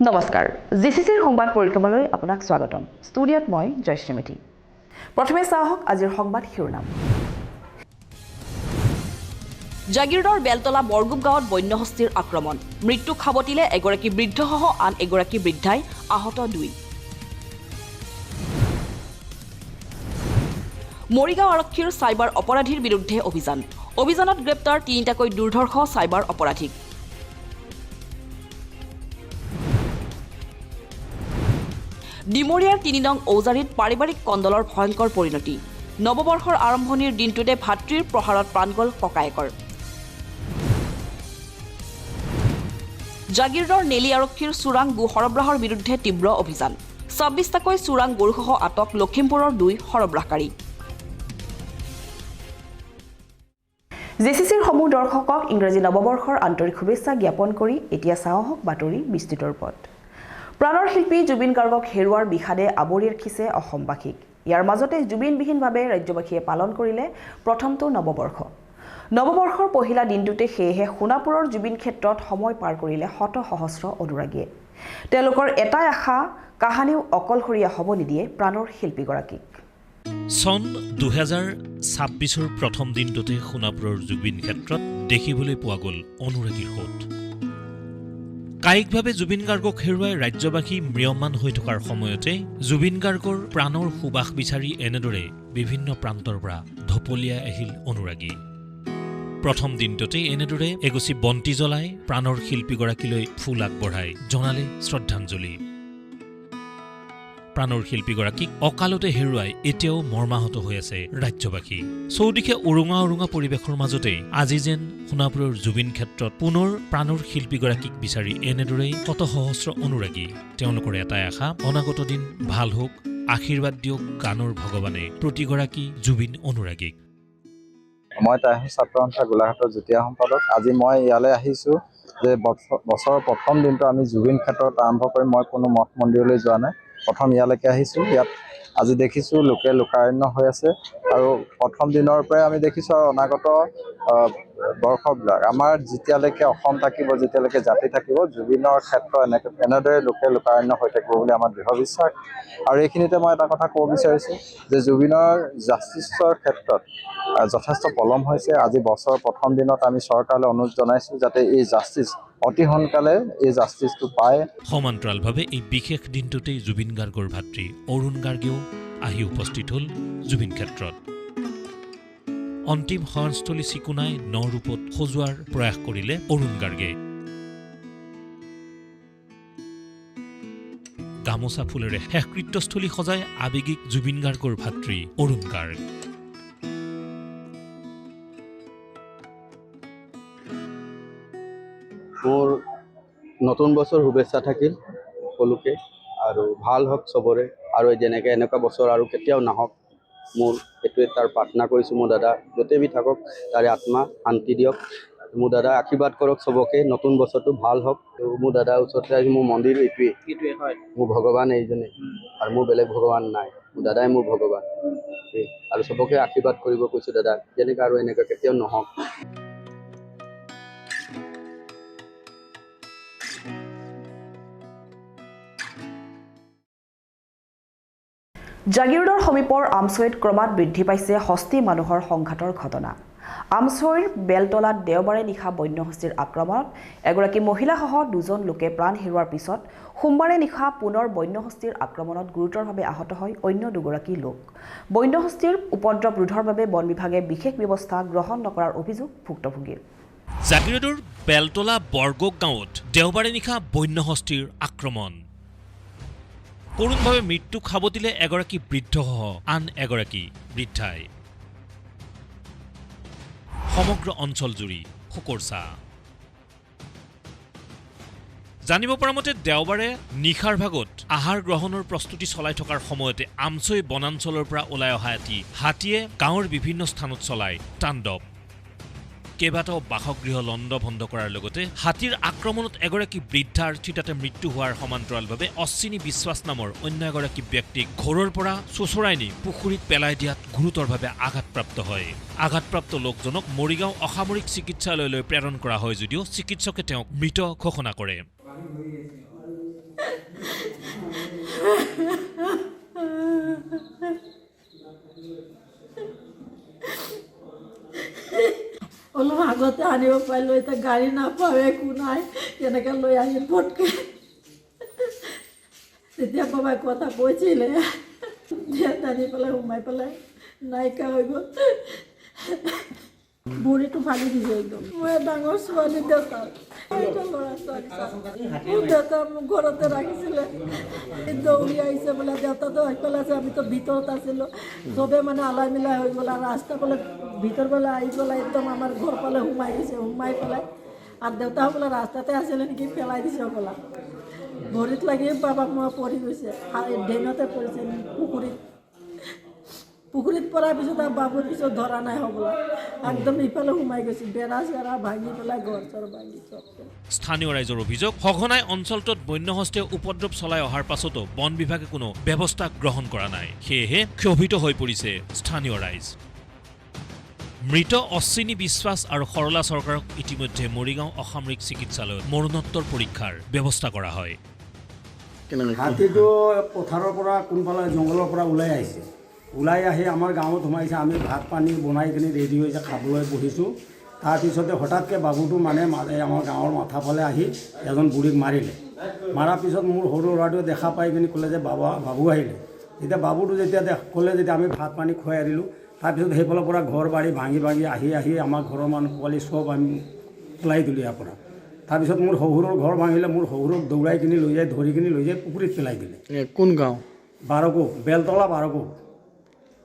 নমস্কাৰ জিচিচিৰ সংবাদ পৰিক্ৰমালৈ আপোনাক স্বাগতম ষ্টুডিঅত মই জয়শ্ৰী মেধি প্ৰথমে চাওক আজিৰ সংবাদ শিৰোনাম জাগিৰোডৰ বেলতলা বৰগুপ গাঁৱত বন্যহস্তীৰ আক্ৰমণ মৃত্যু খাবতিলে এগৰাকী বৃদ্ধসহ আন এগৰাকী বৃদ্ধাই আহত 2 মৰিগাঁও আৰক্ষীৰ সাইবাৰ অপৰাধীৰ বিৰুদ্ধে অভিযানত গ্ৰেপ্তাৰ 3টাকৈ দুৰ্ধৰ্ষ সাইবাৰ অপৰাধীক ডিমৰিয়াৰ 3 নং ঔজাৰীত পাৰিবাৰিক কণ্ডলৰ ভয়ংকৰ পৰিণতি নৱবৰ্ষৰ আৰম্ভণিৰ দিনটোতে ভাতৃৰ প্ৰহাৰত প্ৰাণ গ'ল ককায়েকৰ জাগিৰোডৰ নেলি আৰক্ষীৰ চোৰাং গো সৰবৰাহৰ বিৰুদ্ধে তীব্ৰ অভিযান 26টাকৈ চোৰাং গৰুসহ আটক লখিমপুৰৰ 2 সৰবৰাহকাৰী জিচিচিৰ সমূহ দৰ্শকক ইংৰাজী নৱবৰ্ষৰ আন্তৰিক শুভেচ্ছা জ্ঞাপন কৰি এতিয়া চাওক বাতৰি বিস্তৃত ৰূপত প্ৰাণৰ শিল্পী জুবিন গাৰ্গক হেৰুৱাৰ বিষাদে আৱৰি ৰাখিছে অসমবাসীক ইয়াৰ মাজতে জুবিনবিহীনভাৱে ৰাজ্যবাসীয়ে পালন কৰিলে প্ৰথমটো নৱবৰ্ষৰ পহিলা দিনটোতে সেয়েহে সোণাপুৰৰ জুবিন ক্ষেত্ৰত সময় পাৰ কৰিলে শত সহস্ৰ অনুৰাগীয়ে তেওঁলোকৰ এটাই আশা কাহানিও অকলশৰীয়া হ'ব নিদিয়ে প্ৰাণৰ শিল্পীগৰাকীক সন 2026ৰ প্ৰথম দিনটোতে সোণাপুৰৰ জুবিন ক্ষেত্ৰত দেখিবলৈ পোৱা গ'ল অনুৰাগীৰ সোঁত কায়িকভাৱে জুবিন গাৰ্গক হেৰুৱাই ৰাজ্যবাসী ম্ৰিয়মান হৈ থকাৰ সময়তে জুবিন গাৰ্গৰ প্ৰাণৰ সুবাস বিচাৰি এনেদৰে বিভিন্ন প্ৰান্তৰ পৰা ধপলিয়াই আহিল অনুৰাগী প্ৰথম দিনটোতে এনেদৰে এগছি বন্তি জ্বলাই প্ৰাণৰ শিল্পীগৰাকীলৈ ফুল আগবঢ়াই জনালে শ্ৰদ্ধাঞ্জলি প্ৰাণৰ শিল্পীগৰাকীক অকালতে হেৰুৱাই এতিয়াও মৰ্মাহত হৈ আছে ৰাজ্যবাসী চৌদিশে উৰুঙা পৰিৱেশৰ মাজতে আজি যেন সোণাপুৰৰ জুবিন ক্ষেত্ৰত পুনৰ প্ৰাণৰ শিল্পীগৰাকীক বিচাৰি এনেদৰেই শত সহস্ৰ অনুৰাগী তেওঁলোকৰ এটাই আশা অনাগত দিন ভাল হওক আশীৰ্বাদ দিয়ক গানৰ ভগৱানে প্ৰতিগৰাকী জুবিন অনুৰাগীক মই ছাত্ৰ সন্থা গোলাঘাটৰ যুটীয়া সম্পাদক আজি মই ইয়ালৈ আহিছোঁ যে বছৰৰ প্ৰথম দিনটো আমি জুবিন ক্ষেত্ৰত আৰম্ভ কৰি মই কোনো মঠ মন্দিৰলৈ যোৱা নাই প্ৰথম ইয়ালৈকে আহিছোঁ ইয়াত আজি দেখিছোঁ লোকে লোকাৰণ্য হৈ আছে আৰু প্ৰথম দিনৰ পৰাই আমি দেখিছোঁ আৰু অনাগত বৰ্ষবিলাক আমাৰ যেতিয়ালৈকে অসম থাকিব যেতিয়ালৈকে জাতি থাকিব জুবিনৰ ক্ষেত্ৰ এনেদৰে লোকে লোকাৰণ্য হৈ থাকিব বুলি আমাৰ দৃঢ় বিশ্বাস আৰু এইখিনিতে মই এটা কথা ক'ব বিচাৰিছোঁ যে জুবিনৰ জাষ্টিছৰ ক্ষেত্ৰত যথেষ্ট পলম হৈছে আজি বছৰৰ প্ৰথম দিনত আমি চৰকাৰলৈ অনুৰোধ জনাইছোঁ যাতে এই জাষ্টিছ অতি সোনকালে এই জাষ্টিছটো পায় সমান্তৰালভাৱে এই বিশেষ দিনটোতেই জুবিন গাৰ্গৰ ভাতৃ অৰুণ গাৰ্গেও আহি উপস্থিত হ'ল জুবিন ক্ষেত্ৰত অন্তিম শয়নস্থলী চিকুনাই নৰূপত সজোৱাৰ প্ৰয়াস কৰিলে অৰুণ গাৰ্গে গামোচা ফুলেৰে শেষকৃত্যস্থলী সজাই আৱেগিক জুবিন গাৰ্গৰ ভাতৃ অৰুণ গাৰ্গ মোৰ নতুন বছৰ শুভেচ্ছা থাকিল সকলোকে আৰু ভাল হওক চবৰে আৰু যেনেকৈ এনেকুৱা বছৰ আৰু কেতিয়াও নাহক মোৰ এইটোৱে তাৰ প্ৰাৰ্থনা কৰিছোঁ মোৰ দাদা য'তেই থাকক তাৰে আত্মা শান্তি দিয়ক মোৰ দাদা আশীৰ্বাদ কৰক চবকে নতুন বছৰটো ভাল হওক মোৰ দাদাৰ ওচৰতে আজি মোৰ মন্দিৰ এইটোৱে হয় মোৰ ভগৱান এইজনে আৰু মোৰ বেলেগ ভগৱান নাই মোৰ দাদাই মোৰ ভগৱান আৰু চবকে আশীৰ্বাদ কৰিব কৈছোঁ দাদা যেনেকৈ আৰু এনেকুৱা কেতিয়াও নহওক জাগিৰোডৰ সমীপৰ আমছৈত ক্ৰমাৎ বৃদ্ধি পাইছে হস্তি মানুহৰ সংঘাতৰ ঘটনা আমছৈৰ বেলতলাত দেওবাৰে নিশা বন্যহস্তীৰ আক্ৰমণত এগৰাকী মহিলাসহ 2জন লোকে প্ৰাণ হেৰুৱাৰ পিছত সোমবাৰে নিশা পুনৰ বন্যহস্তীৰ আক্ৰমণত গুৰুতৰভাৱে আহত হয় অন্য 2গৰাকী লোক বন্যহস্তীৰ উপদ্ৰৱ ৰোধৰ বাবে বন বিভাগে বিশেষ ব্যৱস্থা গ্ৰহণ নকৰাৰ অভিযোগ ভুক্তভোগীৰ জাগিৰোডৰ বেলতলা বৰগুপ গাঁৱত দেওবাৰে নিশা বন্যহস্তীৰ আক্ৰমণ কৰোণভাৱে মৃত্যু খাবতিলে এগৰাকী বৃদ্ধসহ আন এগৰাকী বৃদ্ধাই সমগ্ৰ অঞ্চল জুৰি শোকৰছা জানিব পৰা মতে দেওবাৰে নিশাৰ ভাগত আহাৰ গ্ৰহণৰ প্ৰস্তুতি চলাই থকাৰ সময়তে আমছৈ বনাঞ্চলৰ পৰা ওলাই অহা এটি হাতীয়ে গাঁৱৰ বিভিন্ন স্থানত চলাই তাণ্ডৱ কেইবাটাও বাসগৃহ লণ্ডভণ্ড কৰাৰ লগতে হাতীৰ আক্ৰমণত এগৰাকী বৃদ্ধাৰ থিতাতে মৃত্যু হোৱাৰ সমান্তৰালভাৱে অশ্বিনী বিশ্বাস নামৰ অন্য এগৰাকী ব্যক্তিক ঘৰৰ পৰা চোচৰাই নি পুখুৰীত পেলাই দিয়াত গুৰুতৰভাৱে আঘাতপ্ৰাপ্ত হয় আঘাতপ্ৰাপ্ত লোকজনক মৰিগাঁও অসামৰিক চিকিৎসালয়লৈ প্ৰেৰণ কৰা হয় যদিও চিকিৎসকে তেওঁক মৃত ঘোষণা কৰে অলপ আগতে আনিব পাৰিলোঁ, এতিয়া গাড়ী নাপাওঁ, একো নাই, কেনেকৈ লৈ আহিম পটকৈ। তেতিয়া বাবাই কথা কৈছিলে, টানি পেলাই সোমাই পেলাই নাইকিয়া হৈ গ'ল। ভৰিটো ভাঙি দিছে একদম। মই ডাঙৰ ছোৱালী দেউতা, এটা ল'ৰা ছোৱালী। মোৰ দেউতা মোক ঘৰতে ৰাখিছিলে, দৌৰি আহিছে বোলে, দেউতাটো আহি পেলাইছে, আমিতো ভিতৰত আছিলোঁ, চবে মানে আলাই মিলাই হৈ গ'ল। আৰু ৰাস্তা পেলাই ভিতৰ পেলাই আহি পেলাই একদম আমাৰ ঘৰ ফালে সোমাই গৈছে, সোমাই পেলাই আৰু দেউতা বোলে ৰাস্তাতে আছিলে নেকি, পেলাই দিছে বোলা। ভৰিত লাগি বাবাক মই পৰি গৈছে, ড্ৰেইনতে পৰিছে পুখুৰীত পৰাৰ পিছত আৰু বাবুৰ পিছত ধৰা নাই হ'বলা, একদম ইফালে সোমাই গৈছে, বেৰা চেৰা ভাঙি পেলাই ঘৰ চৰ ভাঙি চব। স্থানীয় ৰাইজৰ অভিযোগ, সঘনাই অঞ্চলটোত বন্যহস্তীয়ে উপদ্ৰৱ চলাই অহাৰ পাছতো বন বিভাগে কোনো ব্যৱস্থা গ্ৰহণ কৰা নাই। সেয়েহে ক্ষোভিত হৈ পৰিছে স্থানীয় ৰাইজ। মৃত অশ্বিনী বিশ্বাস আৰু সৰলা চৰকাৰক ইতিমধ্যে মৰিগাঁও অসামৰিক চিকিৎসালয়ত মৰণোত্তৰ পৰীক্ষাৰ ব্যৱস্থা কৰা হয়। হাতীটো পথাৰৰ পৰা কোনফালে জংঘলৰ পৰা ওলাই আহিছে, ওলাই আহি আমাৰ গাঁৱত সোমাইছে। আমি ভাত পানী বনাই কিনি ৰেডি হৈছে, খাবলৈ বহিছোঁ। তাৰপিছতে হঠাৎকৈ বাবুটো মানে আমাৰ গাঁৱৰ মাথাফালে আহি এজন বুঢ়ীক মাৰিলে। মাৰাৰ পিছত মোৰ সৰু ল'ৰাটোৱে দেখা পাই কিনি ক'লে যে বাবু আহিলে। তেতিয়া বাবুটো যেতিয়া ক'লে, যেতিয়া আমি ভাত পানী খুৱাই আনিলোঁ, তাৰপিছত সেইফালৰ পৰা ঘৰ বাৰী ভাঙি আহি আমাৰ ঘৰৰ মানুহ পোৱালি চব আমি পেলাই দিলোঁ ইয়াৰ পৰা। তাৰপিছত মোৰ শহুৰৰ ঘৰ ভাঙিলে, মোৰ শহুৰক দৌৰাই কিনি লৈ যায়, ধৰি কিনি লৈ যায় পুখুৰীত পেলাই দিলে। কোন গাঁও? বাৰকো, বেলতলা বাৰকো,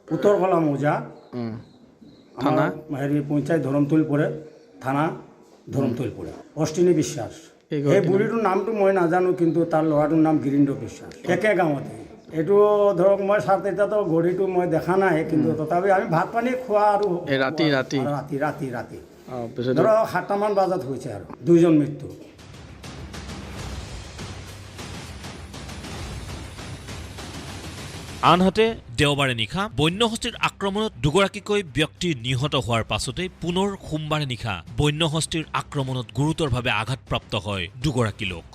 উত্তৰকলা মৌজা, থানা হেৰি পঞ্চায়ত ধৰমতল পৰে, থানা ধৰমতল পৰে। অশ্বিনী বিশ্বাস, এই বুঢ়ীটোৰ নামটো মই নাজানো, কিন্তু তাৰ ল'ৰাটোৰ নাম গিৰীন্দ্ৰ বিশ্বাস, একে গাঁৱতে। এইটো ধৰক মই ছাৰ তেতিয়াতো ঘড়ীটো মই দেখা নাই, কিন্তু তথাপি আমি ভাত পানী খোৱা আৰু ৰাতি ধৰক 7টামান বজাত হৈছে আৰু 2জন মৃত্যু। আনহাতে দেওবাৰে নিশা বন্যহস্তীৰ আক্ৰমণত দুগৰাকীকৈ ব্যক্তি নিহত হোৱাৰ পাছতেই পুনৰ সোমবাৰে নিশা বন্যহস্তীৰ আক্ৰমণত গুৰুতৰভাৱে আঘাতপ্ৰাপ্ত হয় দুগৰাকী লোক।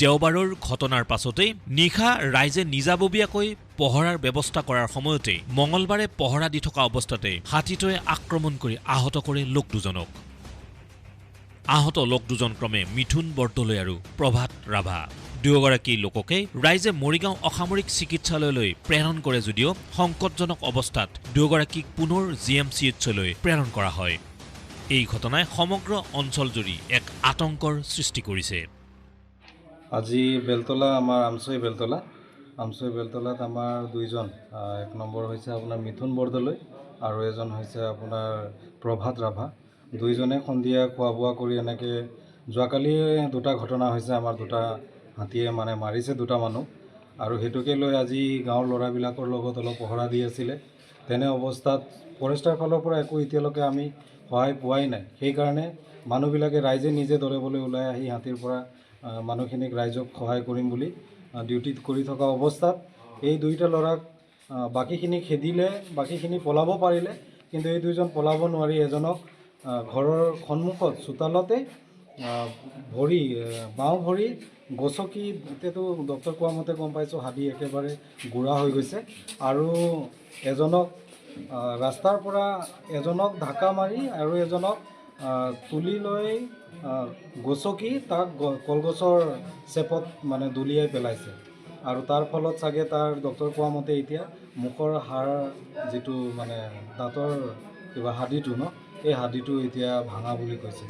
দেওবাৰৰ ঘটনাৰ পাছতেই নিশা ৰাইজে নিজাববীয়াকৈ পহৰাৰ ব্যৱস্থা কৰাৰ সময়তেই মঙলবাৰে পহৰা দি থকা অৱস্থাতে হাতীটোৱে আক্ৰমণ কৰি আহত কৰে লোক দুজনক। আহত লোক দুজন ক্ৰমে মিথুন বৰদলৈ আৰু প্ৰভাত ৰাভা। দুয়োগৰাকী লোককে ৰাইজে মৰিগাঁও অসামৰিক চিকিৎসালয়লৈ প্ৰেৰণ কৰে যদিও সংকটজনক অৱস্থাত দুয়োগৰাকীক পুনৰ GMCHলৈ প্ৰেৰণ কৰা হয়। এই ঘটনাই সমগ্ৰ অঞ্চলজুৰি এক আতংকৰ সৃষ্টি কৰিছে। আজি বেলতলা, আমাৰ আমচৈ বেলতলাত আমাৰ 2জন, এক নম্বৰ হৈছে আপোনাৰ মিথুন বৰদলৈ আৰু এজন হৈছে আপোনাৰ প্ৰভাত ৰাভা। 2জনে সন্ধিয়া খোৱা বোৱা কৰি এনেকৈ যোৱাকালি 2টা ঘটনা হৈছে, আমাৰ 2টা হাতীয়ে মানে মাৰিছে 2টা মানুহ, আৰু সেইটোকে লৈ আজি গাঁৱৰ ল'ৰাবিলাকৰ লগত অলপ পহৰা দি আছিলে। তেনে অৱস্থাত ফৰেষ্টাৰ ফালৰ পৰা একো এতিয়ালৈকে আমি সহায় পোৱাই নাই। সেইকাৰণে মানুহবিলাকে ৰাইজে নিজে দৌৰিবলৈ ওলাই আহি হাতীৰ পৰা মানুহখিনিক ৰাইজক সহায় কৰিম বুলি ডিউটিত কৰি থকা অৱস্থাত এই 2টা ল'ৰাক বাকীখিনি খেদিলে, বাকীখিনি পলাব পাৰিলে, কিন্তু এই 2জন পলাব নোৱাৰি এজনক ঘৰৰ সন্মুখত চোতালতে বাওঁ ভৰি গছকি, এতিয়াতো ডক্টৰ কোৱা মতে গম পাইছোঁ হাডী একেবাৰে গুড়া হৈ গৈছে, আৰু এজনক ৰাস্তাৰ পৰা এজনক ঢাকা মাৰি আৰু এজনক তুলি লৈ গছকি তাক কলগছৰ চেপত মানে দলিয়াই পেলাইছে। আৰু তাৰ ফলত চাগে তাৰ ডক্টৰ কোৱা মতে এতিয়া মুখৰ হাড় যিটো মানে দাঁতৰ কিবা হাডীটো এই হাডীটো এতিয়া ভাঙা বুলি কৈছে।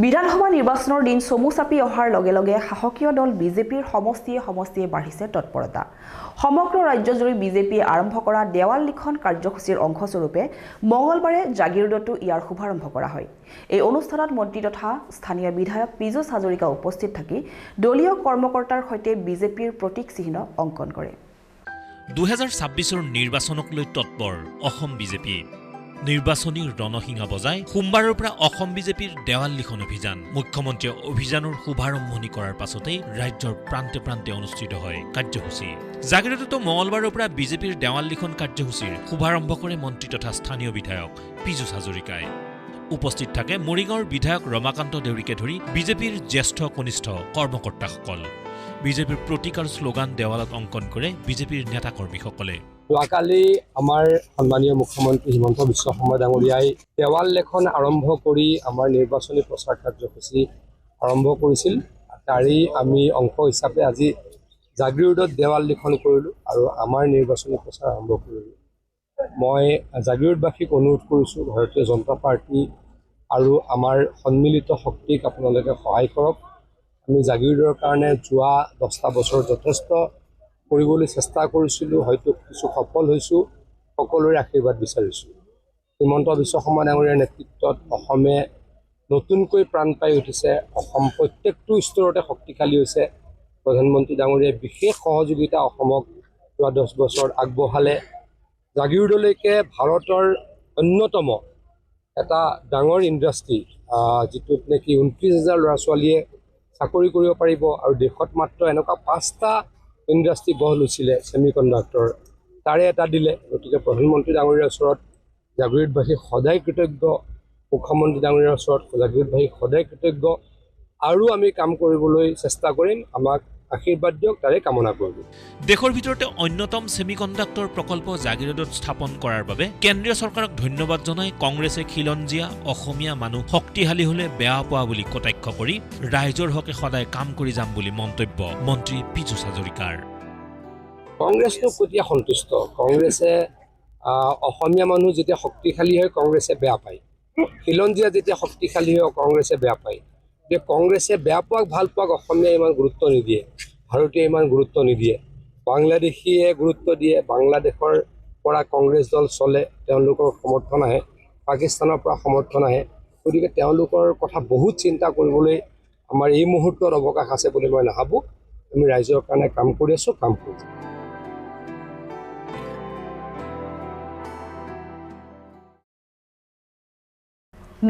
বিধানসভা নিৰ্বাচনৰ দিন চমু চাপি অহাৰ লগে লগে শাসকীয় দল বিজেপিৰ সমষ্টিয়ে বাঢ়িছে তৎপৰতা। সমগ্ৰ ৰাজ্যজুৰি বিজেপিয়ে আৰম্ভ কৰা দেৱাল লিখন কাৰ্যসূচীৰ অংশস্বৰূপে মঙলবাৰে জাগিৰোডতো ইয়াৰ শুভাৰম্ভ কৰা হয়। এই অনুষ্ঠানত মন্ত্ৰী তথা স্থানীয় বিধায়ক পীযুষ হাজৰিকা উপস্থিত থাকি দলীয় কৰ্মকৰ্তাৰ সৈতে বিজেপিৰ প্ৰতীক চিহ্ন অংকন কৰে। 2026ৰ নিৰ্বাচনক লৈ তৎপৰ অসম বিজেপি। নিৰ্বাচনী ৰণসিঙা বজাই সোমবাৰৰ পৰা অসম বিজেপিৰ দেৱাল লিখন অভিযান। মুখ্যমন্ত্ৰীয়ে অভিযানৰ শুভাৰম্ভণি কৰাৰ পাছতেই ৰাজ্যৰ প্ৰান্তে প্ৰান্তে অনুষ্ঠিত হয় কাৰ্যসূচী। জাগিৰোডতো মঙলবাৰৰ পৰা বিজেপিৰ দেৱাল লিখন কাৰ্যসূচীৰ শুভাৰম্ভ কৰে মন্ত্ৰী তথা স্থানীয় বিধায়ক পীযুষ হাজৰিকাই। উপস্থিত থাকে মৰিগাঁৱৰ বিধায়ক ৰমাকান্ত দেউৰীকে ধৰি বিজেপিৰ জ্যেষ্ঠ কনিষ্ঠ কৰ্মকৰ্তাসকল। বিজেপিৰ প্ৰতিকাৰ শ্লোগান দেৱালত অংকন কৰে বিজেপিৰ নেতা কৰ্মীসকলে। যোৱাকালি আমাৰ সন্মানীয় মুখ্যমন্ত্ৰী হিমন্ত বিশ্ব শৰ্মা ডাঙৰীয়াই দেৱাল লেখন আৰম্ভ কৰি আমাৰ নিৰ্বাচনী প্ৰচাৰ কাৰ্যসূচী আৰম্ভ কৰিছিল। তাৰেই আমি অংশ হিচাপে আজি জাগিৰোডত দেৱাল লিখন কৰিলোঁ আৰু আমাৰ নিৰ্বাচনী প্ৰচাৰ আৰম্ভ কৰিলোঁ। মই জাগিৰোডবাসীক অনুৰোধ কৰিছোঁ, ভাৰতীয় জনতা পাৰ্টি আৰু আমাৰ সন্মিলিত শক্তিক আপোনালোকে সহায় কৰক। আমি জাগিৰোডৰ কাৰণে যোৱা 10টা বছৰ যথেষ্ট কৰিবলৈ চেষ্টা কৰিছিলোঁ, হয়তো কিছু সফল হৈছোঁ, সকলোৰে আশীৰ্বাদ বিচাৰিছোঁ। হিমন্ত বিশ্ব শৰ্মা ডাঙৰীয়াৰ নেতৃত্বত অসমে নতুনকৈ প্ৰাণ পাই উঠিছে, অসম প্ৰত্যেকটো স্তৰতে শক্তিশালী হৈছে। প্ৰধানমন্ত্ৰী ডাঙৰীয়াই বিশেষ সহযোগিতা অসমক যোৱা 10 বছৰ আগবঢ়ালে। জাগিৰোডলৈকে ভাৰতৰ অন্যতম এটা ডাঙৰ ইণ্ডাষ্ট্ৰী, যিটোত নেকি 29,000 ল'ৰা ছোৱালীয়ে চাকৰি কৰিব পাৰিব আৰু দেশত মাত্ৰ এনেকুৱা 5টা ইণ্ডাষ্ট্ৰী গঢ় লৈছিলে ছেমিকণ্ডাক্টৰ, তাৰে এটা দিলে। গতিকে প্ৰধানমন্ত্ৰী ডাঙৰীয়াৰ ওচৰত জাগিৰোডবাসী সদায় কৃতজ্ঞ, মুখ্যমন্ত্ৰী ডাঙৰীয়াৰ ওচৰত জাগিৰোডবাসী সদায় কৃতজ্ঞ, আৰু আমি কাম কৰিবলৈ চেষ্টা কৰিম। আমাক আশীৰ্বাদ দিয়ক, তাৰে কামনা কৰিম। দেশৰ ভিতৰতে অন্যতম ছেমিকণ্ডাক্টৰ প্ৰকল্প জাগিৰোডত স্থাপন কৰাৰ বাবে কেন্দ্ৰীয় চৰকাৰক ধন্যবাদ জনাই কংগ্ৰেছে খিলঞ্জীয়া অসমীয়া মানুহ শক্তিশালী হলে বেয়া পোৱা বুলি কটাক্ষ কৰি ৰাইজৰ হকে সদায় কাম কৰি যাম বুলি মন্তব্য মন্ত্ৰী পীযুষ হাজৰিকাৰ। কংগ্ৰেছটো কেতিয়া সন্তুষ্ট? কংগ্ৰেছে অসমীয়া মানুহ যেতিয়া শক্তিশালী হয় কংগ্ৰেছে বেয়া পায়, খিলঞ্জীয়া যেতিয়া শক্তিশালী হয় কংগ্ৰেছে বেয়া পায়। যে কংগ্ৰেছে বেয়া পোৱাক ভাল পোৱাক অসমীয়াই ইমান গুৰুত্ব নিদিয়ে, ভাৰতীয় ইমান গুৰুত্ব নিদিয়ে, বাংলাদেশীয়ে গুৰুত্ব দিয়ে। বাংলাদেশৰ পৰা কংগ্ৰেছ দল চলে, তেওঁলোকৰ সমৰ্থন আহে, পাকিস্তানৰ পৰা সমৰ্থন আহে। গতিকে তেওঁলোকৰ কথা বহুত চিন্তা কৰিবলৈ আমাৰ এই মুহূৰ্তত অৱকাশ আছে বুলি মই নাভাবোঁ। আমি ৰাইজৰ কাৰণে কাম কৰি আছোঁ, কাম কৰিছোঁ।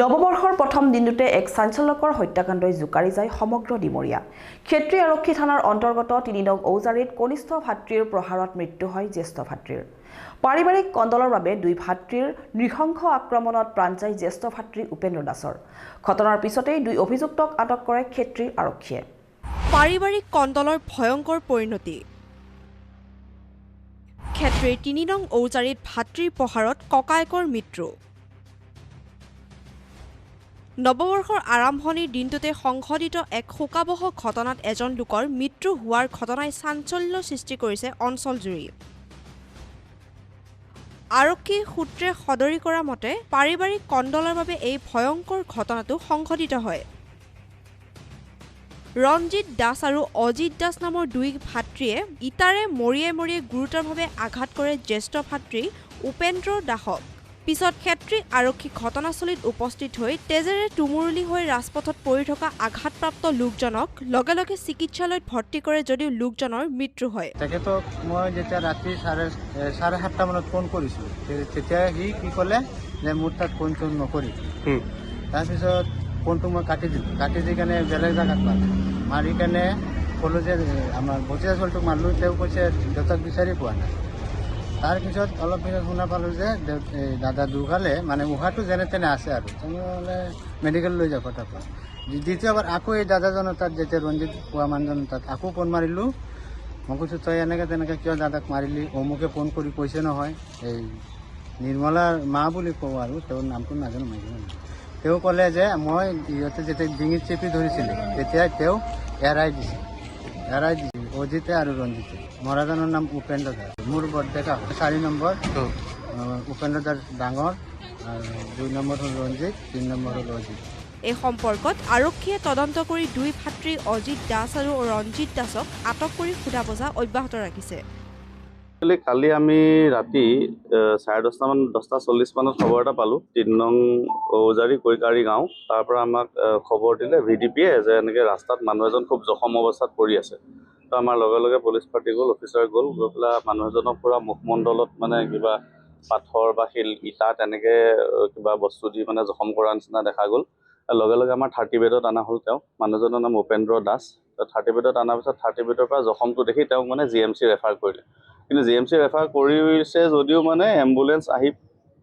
নৱবৰ্ষৰ প্ৰথম দিনটোতে এক চাঞ্চল্যকৰ হত্যাকাণ্ডই জোকাৰি যায় সমগ্ৰ ডিমৰীয়া। ক্ষেত্ৰী আৰক্ষী থানাৰ অন্তৰ্গত 3 নং ঔজাৰীত কনিষ্ঠ ভাতৃৰ প্ৰহাৰত মৃত্যু হয় জ্যেষ্ঠ ভাতৃৰ। পাৰিবাৰিক কণ্ডলৰ বাবে 2 ভাতৃৰ নৃশংস আক্ৰমণত প্ৰাণ যায় জ্যেষ্ঠ ভাতৃ উপেন্দ্ৰ দাসৰ। ঘটনাৰ পিছতেই 2 অভিযুক্তক আটক কৰে ক্ষেত্ৰী আৰক্ষীয়ে। পাৰিবাৰিক কণ্ডলৰ ভয়ংকৰ পৰিণতি। ক্ষেত্ৰীৰ 3 নং ঔজাৰীত ভাতৃৰ প্ৰহাৰত ককায়েকৰ মৃত্যু। নৱবৰ্ষৰ আৰম্ভণিৰ দিনটোতে সংঘটিত এক শোকাবহ ঘটনাত এজন লোকৰ মৃত্যু হোৱাৰ ঘটনাই চাঞ্চল্য সৃষ্টি কৰিছে অঞ্চলজুৰি। আৰক্ষী সূত্ৰে সদৰি কৰা মতে পাৰিবাৰিক কণ্ডলৰ বাবে এই ভয়ংকৰ ঘটনাটো সংঘটিত হয়। ৰঞ্জিত দাস আৰু অজিত দাস নামৰ 2 ভাতৃয়ে ইটাৰে মৰিয়াই মৰিয়াই গুৰুতৰভাৱে আঘাত কৰে জ্যেষ্ঠ ভাতৃ উপেন্দ্ৰ দাসক। পিছত ক্ষেত্ৰী আৰক্ষী ঘটনাস্থলীত উপস্থিত হৈ তেজেৰে তুমুৰলি হৈ ৰাজপথত পৰি থকা আঘাতপ্ৰাপ্ত লোকজনক লগে লগে চিকিৎসালয়ত ভৰ্তি কৰে যদিও লোকজনৰ মৃত্যু হয়। তেখেতক মই যেতিয়া ৰাতি 7:30 মানত ফোন কৰিছিলোঁ, তেতিয়া সি কি ক'লে যে মোৰ তাত ফোন চোন নকৰি। তাৰপিছত ফোনটো মই কাটি দিলোঁ, কাটি দি কেনে বেলেগ জেগাত মাৰি কেনে ক'লোঁ যে আমাৰ ভতিজা ছোৱালীটোক মাৰিলোঁ। তেওঁ কৈছে দেউতাক বিচাৰি পোৱা নাই। তাৰপিছত অলপ পিছত শুনা পালোঁ যে দাদা ঢুকালে, মানে উশাহটো যেনে তেনে আছে আৰু তেনেহ'লে মেডিকেল লৈ যাব তাৰপৰা। দ্বিতীয়বাৰ আকৌ এই দাদাজনৰ তাত যেতিয়া ৰঞ্জিত পোৱা মানুহজনৰ তাত আকৌ ফোন মাৰিলোঁ। মই কৈছোঁ তই এনেকৈ তেনেকৈ কিয় দাদাক মাৰিলি? অমুকে ফোন কৰি কৈছে নহয়, এই নিৰ্মলাৰ মা বুলি কওঁ আৰু তেওঁৰ নামটো নাজানো মই। তেওঁ ক'লে যে মই ইহঁতে যেতিয়া ডিঙিত চেপি ধৰিছিলে তেতিয়াই তেওঁ এৰাই দিছে অজিতে আৰু ৰঞ্জিতে। মৰাজনৰ নাম উপেন্দ্ৰ দাস, মোৰ বৰডেকা 4 নম্বৰ উপেন্দ্ৰ দাস ডাঙৰ, আৰু 2 নম্বৰ হ'ল ৰঞ্জিত, 3 নম্বৰ হ'ল অজিত। এই সম্পৰ্কত আৰক্ষীয়ে তদন্ত কৰি 2 ভাতৃ অজিত দাস আৰু ৰঞ্জিত দাসক আটক কৰি সোধা পোছা অব্যাহত ৰাখিছে। কালি আমি ৰাতি 10:30 10:40 মানত খবৰ এটা পালোঁ 3 নং ঔজাৰী কৈকাৰী গাঁও। তাৰ পৰা আমাক খবৰ দিলে VDPয়ে যে এনেকৈ ৰাস্তাত মানুহ এজন খুব জখম অৱস্থাত পৰি আছে। তো আমাৰ লগে লগে পুলিচ পাৰ্টি গ'ল, অফিচাৰ গ'ল, গৈ পেলাই মানুহ এজনক পুৰা মুখমণ্ডলত মানে কিবা পাথৰ বা শিল ইটা তেনেকৈ কিবা বস্তু দি মানে জখম কৰাৰ নিচিনা দেখা গ'ল। লগে লগে আমাৰ 30 বেডত অনা হ'ল। তেওঁ মানুহজনৰ নাম উপেন্দ্ৰ দাস। 30 বেডত অনাৰ পিছত 30 বেডৰ পৰা জখমটো দেখি তেওঁক মানে GMC ৰেফাৰ কৰিলে। কিন্তু GMC ৰেফাৰ কৰিছে যদিও মানে এম্বুলেঞ্চ আহি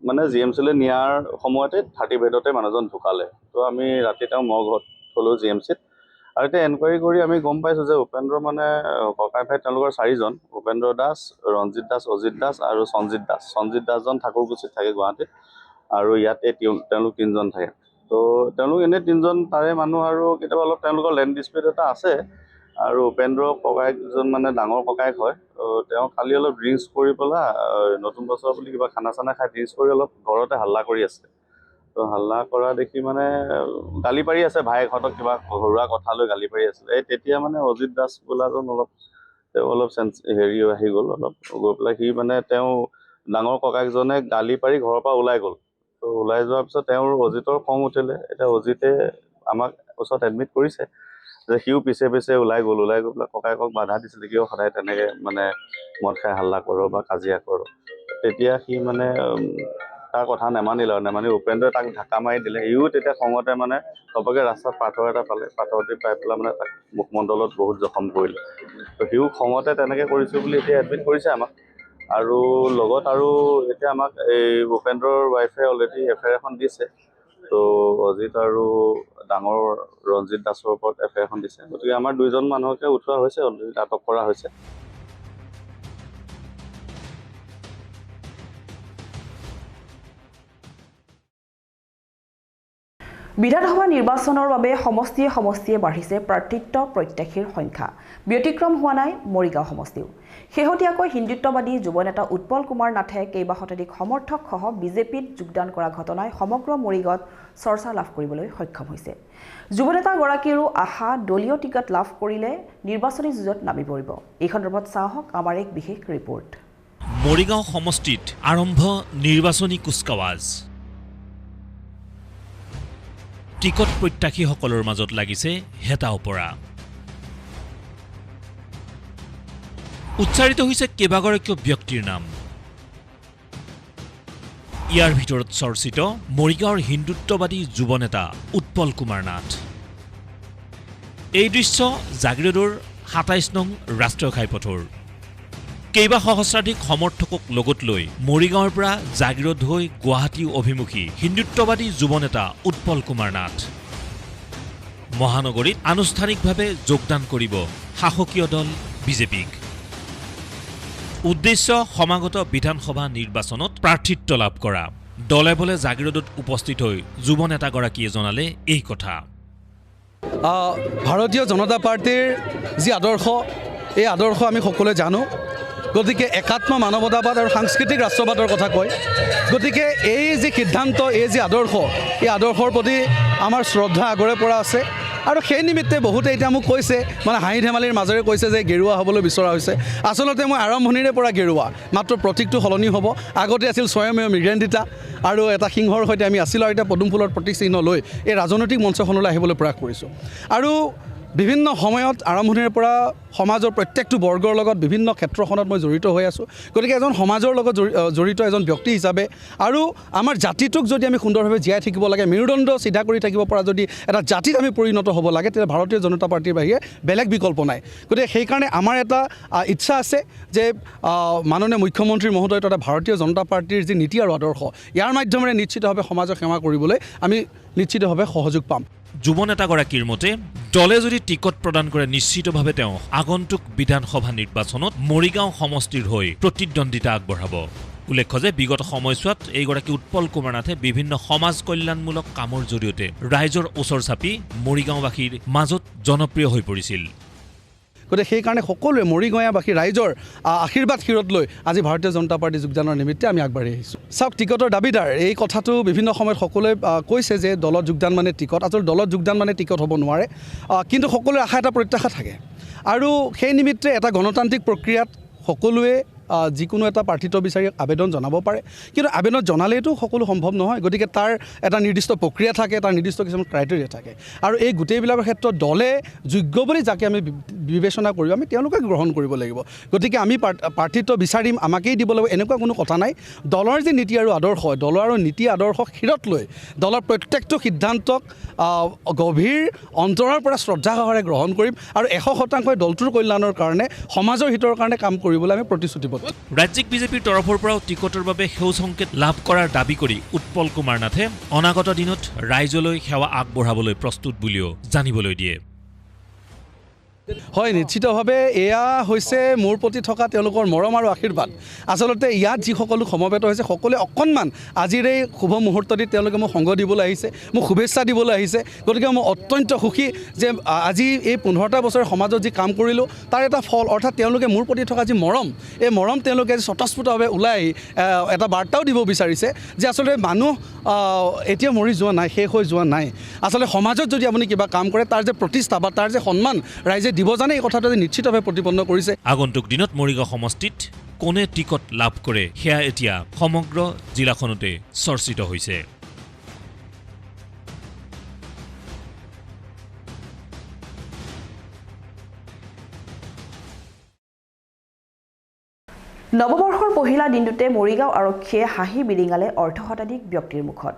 মানে GMCলৈ নিয়াৰ সময়তে 30 বেডতে মানুহজন ঢুকালে। তো আমি ৰাতি তেওঁ মৰ্গত থ'লোঁ GMCত। আৰু এতিয়া এনকুৱাৰী কৰি আমি গম পাইছোঁ যে উপেন্দ্ৰ মানে ককাই ভাই তেওঁলোকৰ 4জন, উপেন্দ্ৰ দাস, ৰঞ্জিত দাস, অজিত দাস আৰু সঞ্জিত দাস। সঞ্জিত দাসজন ঠাকুৰকুছিত থাকে গুৱাহাটীত, আৰু ইয়াতে তেওঁলোক 3জন থাকে। তো তেওঁলোক এনেই 3জন তাৰে মানুহ, আৰু কেতিয়াবা অলপ তেওঁলোকৰ লেণ্ড ডিছপিউট এটা আছে। আৰু উপেন্দ্ৰ ককায়েকজন মানে ডাঙৰ ককায়েক হয়। তেওঁ কালি অলপ ড্ৰিংকছ কৰি পেলাই নতুন বছৰ বুলি কিবা খানা চানা খাই ড্ৰিংকছ কৰি অলপ ঘৰতে হাল্লা কৰি আছে। তো হাল্লা কৰা দেখি মানে গালি পাৰি আছে, ভাইহঁতক কিবা ঘৰুৱা কথা লৈ গালি পাৰি আছিলে। তেতিয়া মানে অজিত দাস বোলাজন অলপ হেৰি আহি গ'ল, অলপ গৈ পেলাই সি মানে তেওঁ ডাঙৰ ককায়েকজনে গালি পাৰি ঘৰৰ পৰা ওলাই গ'ল। তো ওলাই যোৱাৰ পিছত তেওঁৰ অজিতৰ খং উঠিলে। এতিয়া অজিতে আমাক ওচৰত এডমিট কৰিছে যে সিও পিছে ওলাই গ'ল পেলাই ককায়েকক বাধা দিছিলে, কিয় সদায় তেনেকৈ মানে মদ খাই হাল্লা কৰোঁ বা কাজিয়া কৰোঁ। তেতিয়া সি মানে তাৰ কথা নেমানি উপেন্দ্ৰই তাক ঢাকা মাৰি দিলে। সিও তেতিয়া খঙতে মানে চবকে ৰাস্তাত পাথৰ এটা পালে, পাথৰটি পাই পেলাই মানে তাক মুখমণ্ডলত বহুত জখম কৰিলে। তো সিও খঙতে তেনেকৈ কৰিছোঁ বুলি এতিয়া এডমিট কৰিছে আমাক। আৰু লগত আৰু এতিয়া আমাক এই উপেন্দ্ৰৰ ৱাইফে অলৰেডি এফআইআৰ এখন দিছে। তো অজিত আৰু ডাঙৰ ৰঞ্জিত দাসৰ ওপৰত এফআইআৰ এখন দিছে। গতিকে আমাৰ 2জন মানুহকে উঠোৱা হৈছে, অলৰেডি আটক কৰা হৈছে। বিধানসভা নিৰ্বাচনৰ বাবে সমষ্টিয়ে বাঢ়িছে প্ৰাৰ্থিত্ব প্ৰত্যাশীৰ সংখ্যা। ব্যতিক্ৰম হোৱা নাই মৰিগাঁও সমষ্টিও। শেহতীয়াকৈ হিন্দুত্ববাদী যুৱনেতা উৎপল কুমাৰ নাথে কেইবা শতাধিক সমৰ্থকসহ বিজেপিত যোগদান কৰা ঘটনাই সমগ্ৰ মৰিগাঁৱত চৰ্চা লাভ কৰিবলৈ সক্ষম হৈছে। যুৱনেতাগৰাকীৰো আশা দলীয় টিকট লাভ কৰিলে নিৰ্বাচনী যুঁজত নামি পৰিব। এই সন্দৰ্ভত চাওক আমাৰ এক বিশেষ ৰিপৰ্ট। মৰিগাঁও সমষ্টিত আৰম্ভ নিৰ্বাচনী কুচকাৱাজ। টিকট প্ৰত্যাশীসকলৰ মাজত লাগিছে হেতা ওপৰা। উচ্চাৰিত হৈছে কেইবাগৰাকীও ব্যক্তিৰ নাম। ইয়াৰ ভিতৰত চৰ্চিত মৰিগাঁৱৰ হিন্দুত্ববাদী যুৱনেতা উৎপল কুমাৰ নাথ। এই দৃশ্য জাগিৰোডৰ ২৭ নং ৰাষ্ট্ৰীয় ঘাইপথৰ। কেইবা সহস্ৰাধিক সমৰ্থকক লগত লৈ মৰিগাঁৱৰ পৰা জাগিৰোড হৈ গুৱাহাটী অভিমুখী হিন্দুত্ববাদী যুৱনেতা উৎপল কুমাৰ নাথ মহানগৰীত আনুষ্ঠানিকভাৱে যোগদান কৰিব শাসকীয় দল বিজেপিক। উদ্দেশ্য সমাগত বিধানসভা নিৰ্বাচনত প্ৰাৰ্থিত্ব লাভ কৰা। দলে বলে জাগিৰোডত উপস্থিত হৈ যুৱনেতাগৰাকীয়ে জনালে এই কথা। ভাৰতীয় জনতা পাৰ্টীৰ যি আদৰ্শ, এই আদৰ্শ আমি সকলোৱে জানো। গতিকে একাত্ম মানৱতাবাদ আৰু সাংস্কৃতিক ৰাষ্ট্ৰবাদৰ কথা কয়। গতিকে এই যি সিদ্ধান্ত, এই যি আদৰ্শ, এই আদৰ্শৰ প্ৰতি আমাৰ শ্ৰদ্ধা আগৰে পৰা আছে। আৰু সেই নিমিত্তে বহুতে এতিয়া মোক কৈছে, মানে হাঁহি ধেমালিৰ মাজেৰে কৈছে যে গেৰুৱা হ'বলৈ বিচৰা হৈছে। আচলতে মই আৰম্ভণিৰে পৰা গেৰুৱা, মাত্ৰ প্ৰতীকটো সলনি হ'ব। আগতে আছিল স্বয়মেয় মৃগেন্দ্ৰিতা আৰু এটা সিংহৰ সৈতে আমি আছিলোঁ, আৰু এতিয়া পদুম ফুলৰ প্ৰতীক চিহ্ন লৈ এই ৰাজনৈতিক মঞ্চখনলৈ আহিবলৈ প্ৰয়াস কৰিছোঁ। আৰু বিভিন্ন সময়ত আৰম্ভণিৰ পৰা সমাজৰ প্ৰত্যেকটো বৰ্গৰ লগত বিভিন্ন ক্ষেত্ৰখনত মই জড়িত হৈ আছোঁ। গতিকে এজন সমাজৰ লগত জড়িত এজন ব্যক্তি হিচাপে আৰু আমাৰ জাতিটোক যদি আমি সুন্দৰভাৱে জীয়াই থাকিব লাগে, মেৰুদণ্ড চিধা কৰি থাকিব পৰা যদি এটা জাতিত আমি পৰিণত হ'ব লাগে, তেতিয়া ভাৰতীয় জনতা পাৰ্টীৰ বাহিৰে বেলেগ বিকল্প নাই। গতিকে সেইকাৰণে আমাৰ এটা ইচ্ছা আছে যে মাননীয় মুখ্যমন্ত্ৰী মহোদয় তথা ভাৰতীয় জনতা পাৰ্টীৰ যি নীতি আৰু আদৰ্শ, ইয়াৰ মাধ্যমেৰে নিশ্চিতভাৱে সমাজক সেৱা কৰিবলৈ আমি নিশ্চিতভাৱে সহযোগ পাম। যুৱনেতাগৰাকীৰ মতে দলে যদি টিকট প্ৰদান কৰে নিশ্চিতভাৱে তেওঁ আগন্তুক বিধানসভা নিৰ্বাচনত মৰিগাঁও সমষ্টিৰ হৈ প্ৰতিদ্বন্দ্বিতা আগবঢ়াব। উল্লেখ্য যে বিগত সময়ছোৱাত এইগৰাকী উৎপল কুমাৰ নাথে বিভিন্ন সমাজ কল্যাণমূলক কামৰ জৰিয়তে ৰাইজৰ ওচৰ চাপি মৰিগাঁওবাসীৰ মাজত জনপ্ৰিয় হৈ পৰিছিল। গতিকে সেইকাৰণে সকলোৱে মৰিগাঁৱবাসী ৰাইজৰ আশীৰ্বাদ শিৰত লৈ আজি ভাৰতীয় জনতা পাৰ্টী যোগদানৰ নিমিত্তে আমি আগবাঢ়ি আহিছোঁ। চাওক, টিকটৰ দাবীদাৰ এই কথাটো বিভিন্ন সময়ত সকলোৱে কৈছে যে দলত যোগদান মানে টিকট। আচলতে দলত যোগদান মানে টিকট হ'ব নোৱাৰে, কিন্তু সকলোৰে আশা এটা প্ৰত্যাশা থাকে। আৰু সেই নিমিত্তে এটা গণতান্ত্ৰিক প্ৰক্ৰিয়াত সকলোৱে যিকোনো এটা প্ৰাৰ্থিত্ব বিচাৰি আবেদন জনাব পাৰে, কিন্তু আবেদন জনালেইতো সকলো সম্ভৱ নহয়। গতিকে তাৰ এটা নিৰ্দিষ্ট প্ৰক্ৰিয়া থাকে, তাৰ নিৰ্দিষ্ট কিছুমান ক্ৰাইটেৰিয়া থাকে। আৰু এই গোটেইবিলাকৰ ক্ষেত্ৰত দলে যোগ্য বুলি যাকে আমি বিবেচনা কৰিম, আমি তেওঁলোকে গ্ৰহণ কৰিব লাগিব। গতিকে আমি প্ৰাৰ্থিত্ব বিচাৰিম, আমাকেই দিব লাগিব, এনেকুৱা কোনো কথা নাই। দলৰ যি নীতি আৰু আদৰ্শ, দলৰ আৰু নীতি আদৰ্শক শিৰত লৈ দলৰ প্ৰত্যেকটো সিদ্ধান্তক গভীৰ অন্তৰৰ পৰা শ্ৰদ্ধা সহকাৰে গ্ৰহণ কৰিম আৰু 100% দলটোৰ কল্যাণৰ কাৰণে, সমাজৰ হিতৰ কাৰণে কাম কৰিবলৈ আমি প্ৰতিশ্ৰুতিবদ্ধ। ৰাজ্যিক বিজেপিৰ তৰফৰ পৰাও টিকটৰ বাবে সেউজ সংকেত লাভ কৰাৰ দাবী কৰি উৎপল কুমাৰ নাথে অনাগত দিনত ৰাইজলৈ সেৱা আগবঢ়াবলৈ প্ৰস্তুত বুলিও জানিবলৈ দিয়ে। হয়, নিশ্চিতভাৱে এয়া হৈছে মোৰ প্ৰতি থকা তেওঁলোকৰ মৰম আৰু আশীৰ্বাদ। আচলতে ইয়াত যিসকলো সমবেত হৈছে সকলোৱে অকণমান আজিৰ এই শুভ মুহূৰ্তটিত তেওঁলোকে মোক সংগ দিবলৈ আহিছে, মোক শুভেচ্ছা দিবলৈ আহিছে। গতিকে মই অত্যন্ত সুখী যে আজি এই 15টা বছৰ সমাজত যি কাম কৰিলোঁ তাৰ এটা ফল, অৰ্থাৎ তেওঁলোকে মোৰ প্ৰতি থকা যি মৰম, এই মৰম তেওঁলোকে স্বতঃস্ফূৰ্তভাৱে ওলাই এটা বাৰ্তাও দিব বিচাৰিছে যে আচলতে মানুহ এতিয়া মৰি যোৱা নাই, শেষ হৈ যোৱা নাই। আচলতে সমাজত যদি আপুনি কিবা কাম কৰে তাৰ যে প্ৰতিষ্ঠা বা তাৰ যে সন্মান ৰাইজে দিব জানে, এই কথাটো নিশ্চিতভাৱে প্ৰতিপন্ন কৰিছে। আগন্তুক দিনত মৰিগাঁও সমষ্টিত কোনে টিকট লাভ কৰে সেয়া এতিয়া সমগ্ৰ জিলাখনতে চৰ্চিত হৈছে। নৱবৰ্ষৰ পহিলা দিনটোতে মৰিগাঁও আৰক্ষীয়ে হাঁহি বিৰিঙালে অৰ্ধশতাধিক ব্যক্তিৰ মুখত।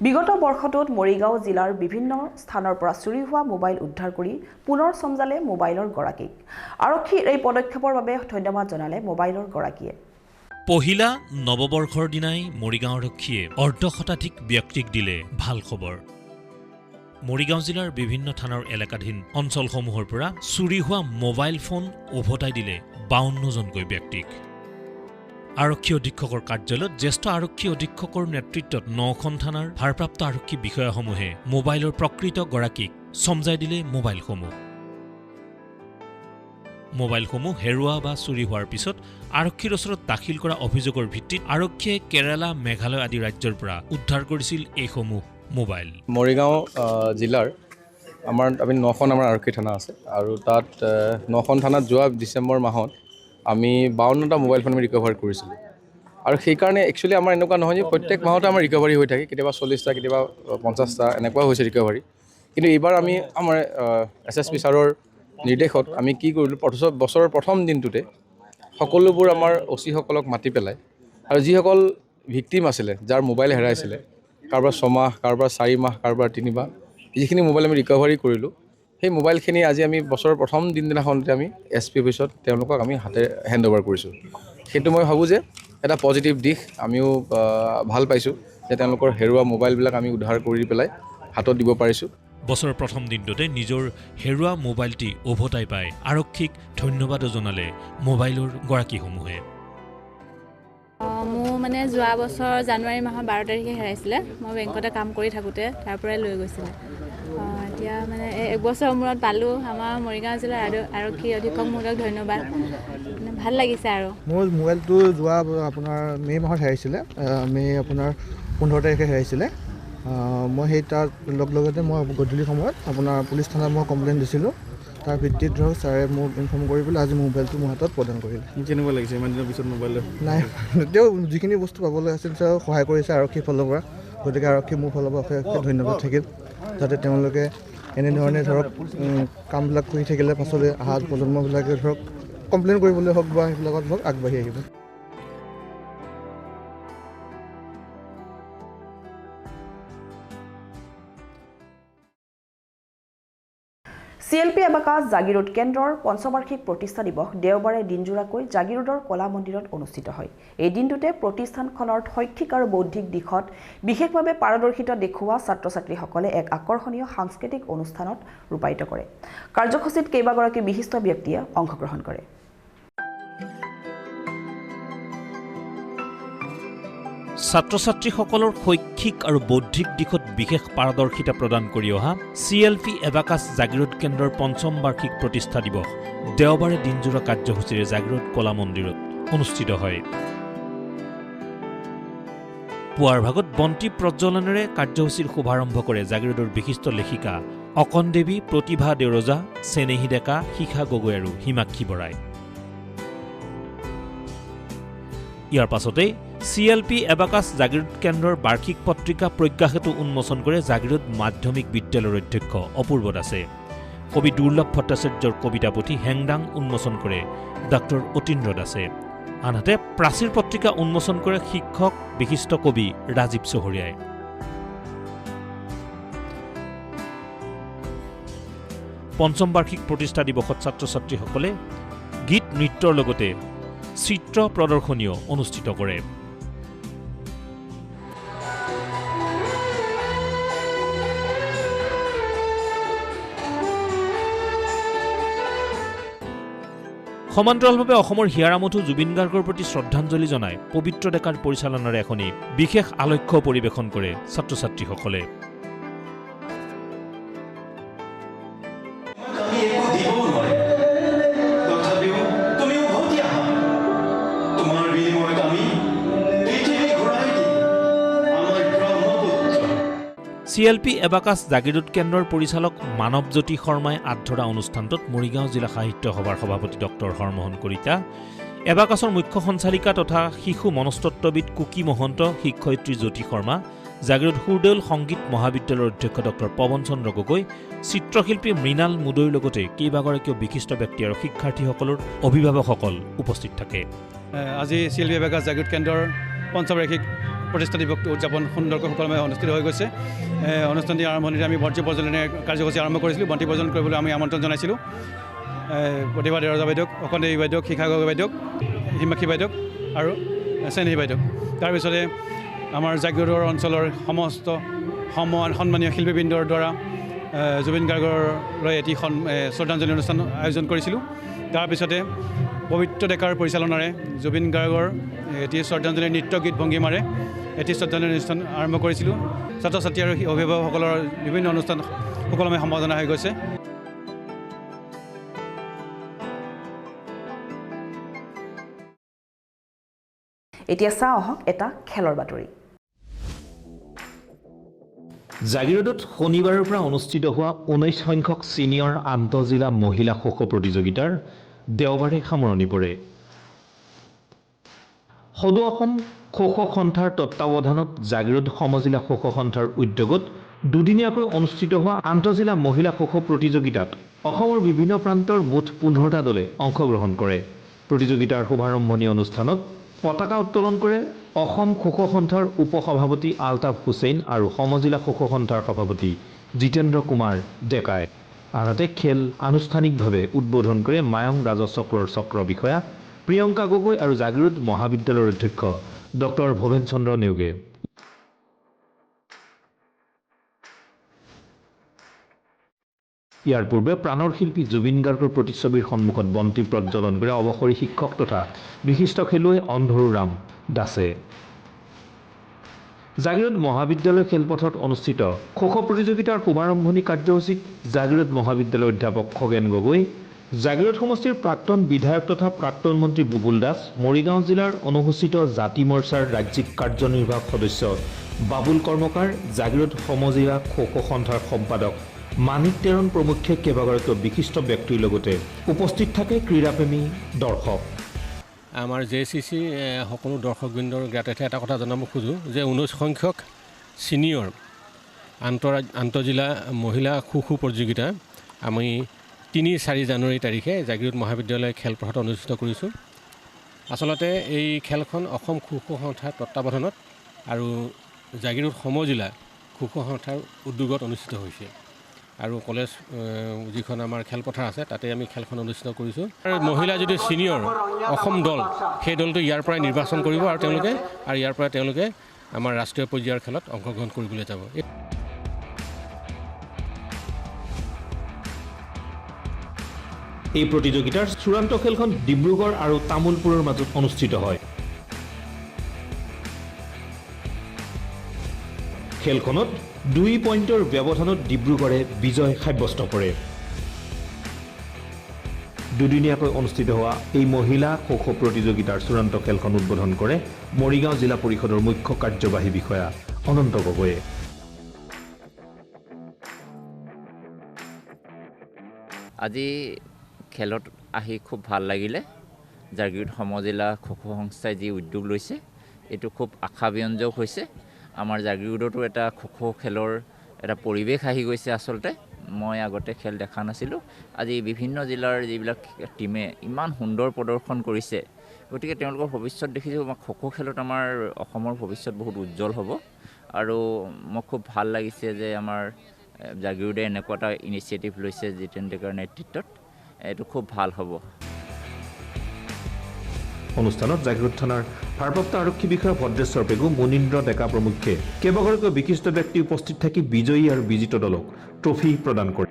বিগত বৰ্ষটোত মৰিগাঁও জিলাৰ বিভিন্ন স্থানৰ পৰা চুৰি হোৱা মোবাইল উদ্ধাৰ কৰি পুনৰ চমজালে মোবাইলৰ গৰাকীক। আৰক্ষীৰ এই পদক্ষেপৰ বাবে ধন্যবাদ জনালে মোবাইলৰ গৰাকীয়ে। পহিলা নৱবৰ্ষৰ দিনাই মৰিগাঁও আৰক্ষীয়ে অৰ্ধশতাধিক ব্যক্তিক দিলে ভাল খবৰ। মৰিগাঁও জিলাৰ বিভিন্ন থানাৰ এলেকাধীন অঞ্চলসমূহৰ পৰা চুৰি হোৱা মোবাইল ফোন উভতাই দিলে 52জনকৈ ব্যক্তিক। আৰক্ষী অধীক্ষকৰ কাৰ্যালয়ত জ্যেষ্ঠ আৰক্ষী অধীক্ষকৰ নেতৃত্বত 9খন থানাৰ ভাৰপ্ৰাপ্ত আৰক্ষী বিষয়াসমূহে মোবাইলৰ প্ৰকৃত গৰাকীক চমজাই দিলে মোবাইলসমূহ হেৰুৱা বা চুৰি হোৱাৰ পিছত আৰক্ষীৰ ওচৰত দাখিল কৰা অভিযোগৰ ভিত্তিত আৰক্ষীয়ে কেৰালা, মেঘালয় আদি ৰাজ্যৰ পৰা উদ্ধাৰ কৰিছিল এইসমূহ মোবাইল। মৰিগাঁও জিলাৰ আমি 9খন আমাৰ আৰক্ষী থানা আছে আৰু তাত 9খন থানাত যোৱা ডিচেম্বৰ মাহত আমি 52টা মোবাইল ফোন আমি ৰিকভাৰ কৰিছিলোঁ। আৰু সেইকাৰণে একচুৱেলি আমাৰ এনেকুৱা নহয় যে প্ৰত্যেক মাহতে আমাৰ ৰিকভাৰী হৈ থাকে, কেতিয়াবা 40টা, কেতিয়াবা 50টা এনেকুৱা হৈছে ৰিকভাৰী। কিন্তু এইবাৰ আমি আমাৰ SSP ছাৰৰ নিৰ্দেশত আমি কি কৰিলোঁ, বছৰৰ প্ৰথম দিনটোতে সকলোবোৰ আমাৰ OC সকলক মাতি পেলাই আৰু যিসকল ভিক্টিম আছিলে, যাৰ মোবাইল হেৰাইছিলে, কাৰোবাৰ 6 মাহ, কাৰোবাৰ 4 মাহ, কাৰোবাৰ 3 মাহ, যিখিনি মোবাইল আমি ৰিকভাৰী কৰিলোঁ, সেই মোবাইলখিনি আজি আমি বছৰৰ প্ৰথম দিনাখনতে আমি SP অফিচত তেওঁলোকক আমি হাতে হেণ্ড অভাৰ কৰিছোঁ। সেইটো মই ভাবোঁ যে এটা পজিটিভ দিশ, আমিও ভাল পাইছোঁ যে তেওঁলোকৰ হেৰুৱা মোবাইলবিলাক আমি উদ্ধাৰ কৰি পেলাই হাতত দিব পাৰিছোঁ। বছৰৰ প্ৰথম দিনটোতে নিজৰ হেৰুৱা মোবাইলটি উভতাই পাই আৰক্ষীক ধন্যবাদো জনালে মোবাইলৰ গৰাকীসমূহে। মোৰ মানে যোৱা বছৰ জানুৱাৰী মাহৰ 12 তাৰিখে হেৰাইছিলে। মই বেংকতে কাম কৰি থাকোঁতে তাৰ পৰাই লৈ গৈছিলে। এতিয়া মানে এক বছৰৰ মূৰত পালোঁ। আমাৰ মৰিগাঁও জিলাৰ আৰক্ষী অধীক্ষক মহোদয়ক ধন্যবাদ, মানে ভাল লাগিছে। আৰু মোৰ মোবাইলটো যোৱা আপোনাৰ মে' মাহত হেৰাইছিলে, মে' আপোনাৰ 15 তাৰিখে হেৰাইছিলে। মই সেই তাৰ লগতে মই গধূলি সময়ত আপোনাৰ পুলিচ থানাত মই কমপ্লেইন দিছিলোঁ। তাৰ ভিত্তিত ধৰক ছাৰে মোক ইনফৰ্ম কৰি পেলাই আজি মোবাইলটো মোৰ হাতত প্ৰদান কৰিলে। কেনেকুৱা লাগিছে ইমান দিনৰ পিছত মোবাইল? নাই, তেওঁ যিখিনি বস্তু পাবলৈ আছিল তেওঁ সহায় কৰিছে আৰক্ষীৰ ফালৰ পৰা, গতিকে আৰক্ষী মোৰ ফালৰ পৰা অশেষ ধন্যবাদ থাকিল। যাতে তেওঁলোকে এনেধৰণে ধৰক কামবিলাক কৰি থাকিলে পাছলৈ অহা প্ৰজন্মবিলাকে ধৰক কমপ্লেইন কৰিবলৈ হওক বা সেইবিলাকত ধৰক আগবাঢ়ি আহিব। CLP এবাকাছ জাগিৰোড কেন্দ্ৰৰ পঞ্চবাৰ্ষিক প্ৰতিষ্ঠা দিৱস দেওবাৰে দিনজোৰাকৈ জাগিৰোডৰ কলা মন্দিৰত অনুষ্ঠিত হয়। এই দিনটোতে প্ৰতিষ্ঠানখনৰ শৈক্ষিক আৰু বৌদ্ধিক দিশত বিশেষভাৱে পাৰদৰ্শিতা দেখুওৱা ছাত্ৰ-ছাত্ৰীসকলে এক আকৰ্ষণীয় সাংস্কৃতিক অনুষ্ঠানত ৰূপায়িত কৰে। কাৰ্যসূচীত কেইবাগৰাকী বিশিষ্ট ব্যক্তিয়ে অংশগ্ৰহণ কৰে। ছাত্ৰ-ছাত্ৰীসকলৰ শৈক্ষিক আৰু বৌদ্ধিক দিশত বিশেষ পাৰদৰ্শিতা প্ৰদান কৰি অহা CLP এবাকাছ জাগিৰোড কেন্দ্ৰৰ 5ম বাৰ্ষিক প্ৰতিষ্ঠা দিৱস দেওবাৰে দিনজোৰা কাৰ্যসূচীৰে জাগিৰোড কলা মন্দিৰত অনুষ্ঠিত হয়। পুৱাৰ ভাগত বন্তি প্ৰজ্বলনেৰে কাৰ্যসূচীৰ শুভাৰম্ভ কৰে জাগিৰোডৰ বিশিষ্ট লেখিকা অকণ দেৱী, প্ৰতিভা দেউৰজা, চেনেহী ডেকা, শিখা গগৈ আৰু হিমাক্ষী বৰাই। ইয়াৰ পাছতেই CLP এবাকাছ জাগিৰোড কেন্দ্ৰৰ বাৰ্ষিক পত্ৰিকা প্ৰজ্ঞাসেতু উন্মোচন কৰে জাগিৰোড মাধ্যমিক বিদ্যালয়ৰ অধ্যক্ষ অপূৰ্ব দাসে। কবি দুৰ্লভ ভট্টাচাৰ্যৰ কবিতা পুথি হেংদাং উন্মোচন কৰে ডক্টৰ অতীন্দ্ৰ দাসে। আনহাতে প্ৰাচীৰ পত্ৰিকা উন্মোচন কৰে শিক্ষক বিশিষ্ট কবি ৰাজীৱ চহৰীয়াই। পঞ্চম বাৰ্ষিক প্ৰতিষ্ঠা দিৱসত ছাত্ৰ-ছাত্ৰীসকলে গীত নৃত্যৰ লগতে চিত্ৰ প্ৰদৰ্শনীও অনুষ্ঠিত কৰে। সমান্তৰালভাৱে অসমৰ হিয়াৰামঠো জুবিন গাৰ্গৰ প্ৰতি শ্ৰদ্ধাঞ্জলি জনাই পবিত্ৰ ডেকাৰ পৰিচালনাৰে এখনি বিশেষ আলক্ষ্য পৰিৱেশন কৰে ছাত্ৰ ছাত্ৰীসকলে। CLP এবাকাছ জাগিৰোড কেন্দ্ৰৰ পৰিচালক মানৱজ্যোতি শৰ্মাই আধৰা অনুষ্ঠানটোত মৰিগাঁও জিলা সাহিত্য সভাৰ সভাপতি ডক্টৰ হৰমোহন কলিতা, এবাকাছৰ মুখ্য সঞ্চালিকা তথা শিশু মনস্তত্ববিদ কুকি মহন্ত, শিক্ষয়িত্ৰী জ্যোতি শৰ্মা, জাগিৰোড সুৰদেউল সংগীত মহাবিদ্যালয়ৰ অধ্যক্ষ ডক্টৰ পৱন চন্দ্ৰ গগৈ, চিত্ৰশিল্পী মৃণাল মুদৈৰ লগতে কেইবাগৰাকীও বিশিষ্ট ব্যক্তি আৰু শিক্ষাৰ্থীসকলৰ অভিভাৱকসকল উপস্থিত থাকে। আজি CLP এবাকাছ জাগিৰোড কেন্দ্ৰৰ পঞ্চবাৰ্ষিক প্ৰতিষ্ঠা দিৱস উদযাপন সুন্দৰকৈ সুকলমে অনুষ্ঠিত হৈ গৈছে। অনুষ্ঠানটিৰ আৰম্ভণিতে আমি বন্তি প্ৰজ্বলনেৰে কাৰ্যসূচী আৰম্ভ কৰিছিলোঁ। বন্তি প্ৰজ্বলন কৰিবলৈ আমি আমন্ত্ৰণ জনাইছিলোঁ প্ৰতিভা দেৰজা বাইদেউক, অকণ দেৱী বাইদেউক, শিখা গগৈ বাইদেউক, হিমাক্ষী বাইদেউক আৰু চেনেহী বাইদেউক। তাৰপিছতে আমাৰ জাগিৰোডৰ অঞ্চলৰ সমস্ত সন্মানীয় শিল্পীবৃন্দৰ দ্বাৰা জুবিন গাৰ্গলৈ এটি শ্ৰদ্ধাঞ্জলি অনুষ্ঠান আয়োজন কৰিছিলোঁ। তাৰপিছতে পবিত্ৰ ডেকাৰ পৰিচালনাৰে জুবিন গাৰ্গৰ এটি শ্ৰদ্ধাঞ্জলি নৃত্য গীত ভংগীমাৰে এটি শ্ৰদ্ধাঞ্জলি অনুষ্ঠান আৰম্ভ কৰিছিলোঁ। ছাত্ৰ ছাত্ৰী আৰু অভিভাৱকসকলৰ বিভিন্ন অনুষ্ঠান সুকলমে সম্পাদনা হৈ গৈছে। এতিয়া চাওঁ আহক এটা খেলৰ বাতৰি। জাগিৰোডত শনিবাৰৰ পৰা অনুষ্ঠিত হোৱা 19 সংখ্যক ছিনিয়ৰ আন্তঃজিলা মহিলা খো খো প্ৰতিযোগিতাৰ দেওবাৰে সামৰণি পৰে। সদৌ অসম খো খো সন্থাৰ তত্বাৱধানত জাগিৰোড সমজিলা খো খো সন্থাৰ উদ্যোগত দুদিনীয়াকৈ অনুষ্ঠিত হোৱা আন্তঃজিলা মহিলা খো খো প্ৰতিযোগিতাত অসমৰ বিভিন্ন প্ৰান্তৰ মুঠ 15টা দলে অংশগ্ৰহণ কৰে। প্ৰতিযোগিতাৰ শুভাৰম্ভণি অনুষ্ঠানত পতাকা উত্তোলন কৰে অসম খো খো সন্থাৰ উপসভাপতি আলতাফ হুছেইন আৰু সমজিলা খো খো সন্থাৰ সভাপতি জিতেন্দ্ৰ কুমাৰ ডেকাই। আনহাতে খেল আনুষ্ঠানিকভাৱে উদ্বোধন কৰে মায়ং ৰাজচক্ৰৰ চক্ৰ বিষয়া প্ৰিয়ংকা গগৈ আৰু জাগিৰোড মহাবিদ্যালয়ৰ অধ্যক্ষ ডক্টৰ ভৱেন চন্দ্ৰ নেওগে। ইয়াৰ পূৰ্বে প্ৰাণৰ শিল্পী জুবিন গাৰ্গৰ প্ৰতিচ্ছবিৰ সন্মুখত বন্তি প্ৰজ্বলন কৰে অৱসৰী শিক্ষক তথা বিশিষ্ট খেলুৱৈ অন্ধৰুৰাম দাসে। জাগিৰোড মহাবিদ্যালয় খেলপথাৰত অনুষ্ঠিত খো খো প্ৰতিযোগিতাৰ শুভাৰম্ভণি কাৰ্যসূচীত জাগিৰোড মহাবিদ্যালয়ৰ অধ্যাপক খগেন গগৈ, জাগিৰোড সমষ্টিৰ প্ৰাক্তন বিধায়ক তথা প্ৰাক্তন মন্ত্ৰী বুবুল দাস, মৰিগাঁও জিলাৰ অনুসূচিত জাতি মৰ্চাৰ ৰাজ্যিক কাৰ্যনিৰ্বাহক সদস্য বাবুল কৰ্মকাৰ, জাগিৰোড সমজিলা খো খো সন্থাৰ সম্পাদক মানিক তেৰণ প্ৰমুখ্যে কেইবাগৰাকীও বিশিষ্ট ব্যক্তিৰ লগতে উপস্থিত থাকে ক্ৰীড়াপ্ৰেমী দৰ্শক। আমাৰ JCC সকলো দৰ্শকবৃন্দৰ জ্ঞাতাৰ্থে এটা কথা জনাব খোজোঁ যে 19 সংখ্যক ছিনিয়ৰ আন্তঃজিলা মহিলা খো খো প্ৰতিযোগিতা আমি 3-4 জানুৱাৰী তাৰিখে জাগিৰোড মহাবিদ্যালয় খেলপথাৰত অনুষ্ঠিত কৰিছোঁ। আচলতে এই খেলখন অসম খো খো সন্থাৰ তত্বাৱধানত আৰু জাগিৰোড সমজিলা খো খো সন্থাৰ উদ্যোগত অনুষ্ঠিত হৈছে আৰু কলেজ যিখন আমাৰ খেলপথাৰ আছে তাতে আমি খেলখন অনুষ্ঠিত কৰিছোঁ। আৰু মহিলা যিটো ছিনিয়ৰ অসম দল সেই দলটো ইয়াৰ পৰাই নিৰ্বাচন কৰিব আৰু ইয়াৰ পৰা তেওঁলোকে আমাৰ ৰাষ্ট্ৰীয় পৰ্যায়ৰ খেলত অংশগ্ৰহণ কৰিবলৈ যাব। এই প্ৰতিযোগিতাৰ চূড়ান্ত খেলখন ডিব্ৰুগড় আৰু তামুলপুৰৰ মাজত অনুষ্ঠিত হয়। খেলখনত 2 পইণ্টৰ ব্যৱধানত ডিব্ৰুগড়ে বিজয় সাব্যস্ত কৰে। দুদিনীয়াকৈ অনুষ্ঠিত হোৱা এই মহিলা খো খো প্ৰতিযোগিতাৰ চূড়ান্ত খেলখন উদ্বোধন কৰে মৰিগাঁও জিলা পৰিষদৰ মুখ্য কাৰ্যবাহী বিষয়া অনন্ত গগৈয়ে। আজি খেলত আহি খুব ভাল লাগিলে। জাগিৰোড সমজিলা খো খো সংস্থাই যি উদ্যোগ লৈছে এইটো খুব আশাব্যঞ্জক হৈছে। আমাৰ জাগিৰোডতো এটা খো খো খেলৰ এটা পৰিৱেশ আহি গৈছে। আচলতে মই আগতে খেল দেখা নাছিলোঁ, আজি বিভিন্ন জিলাৰ যিবিলাক টিমে ইমান সুন্দৰ প্ৰদৰ্শন কৰিছে, গতিকে তেওঁলোকৰ ভৱিষ্যত দেখিছোঁ। খো খো খেলত আমাৰ অসমৰ ভৱিষ্যত বহুত উজ্জ্বল হ'ব আৰু মোক খুব ভাল লাগিছে যে আমাৰ জাগিৰোডে এনেকুৱা এটা ইনিচিয়েটিভ লৈছে জিতেন ডেকাৰ নেতৃত্বত, এইটো খুব ভাল হ'ব। অনুষ্ঠানত জাগিৰোড থানাৰ ভাৰপ্ৰাপ্ত আৰক্ষী বিষয়া ভদ্ৰেশ্বৰ পেগু, মুনীন্দ্ৰ ডেকা প্ৰমুখ্যে কেইবাগৰাকীও বিশিষ্ট ব্যক্তি উপস্থিত থাকি বিজয়ী আৰু বিজিত দলক ট্ৰফি প্ৰদান কৰে।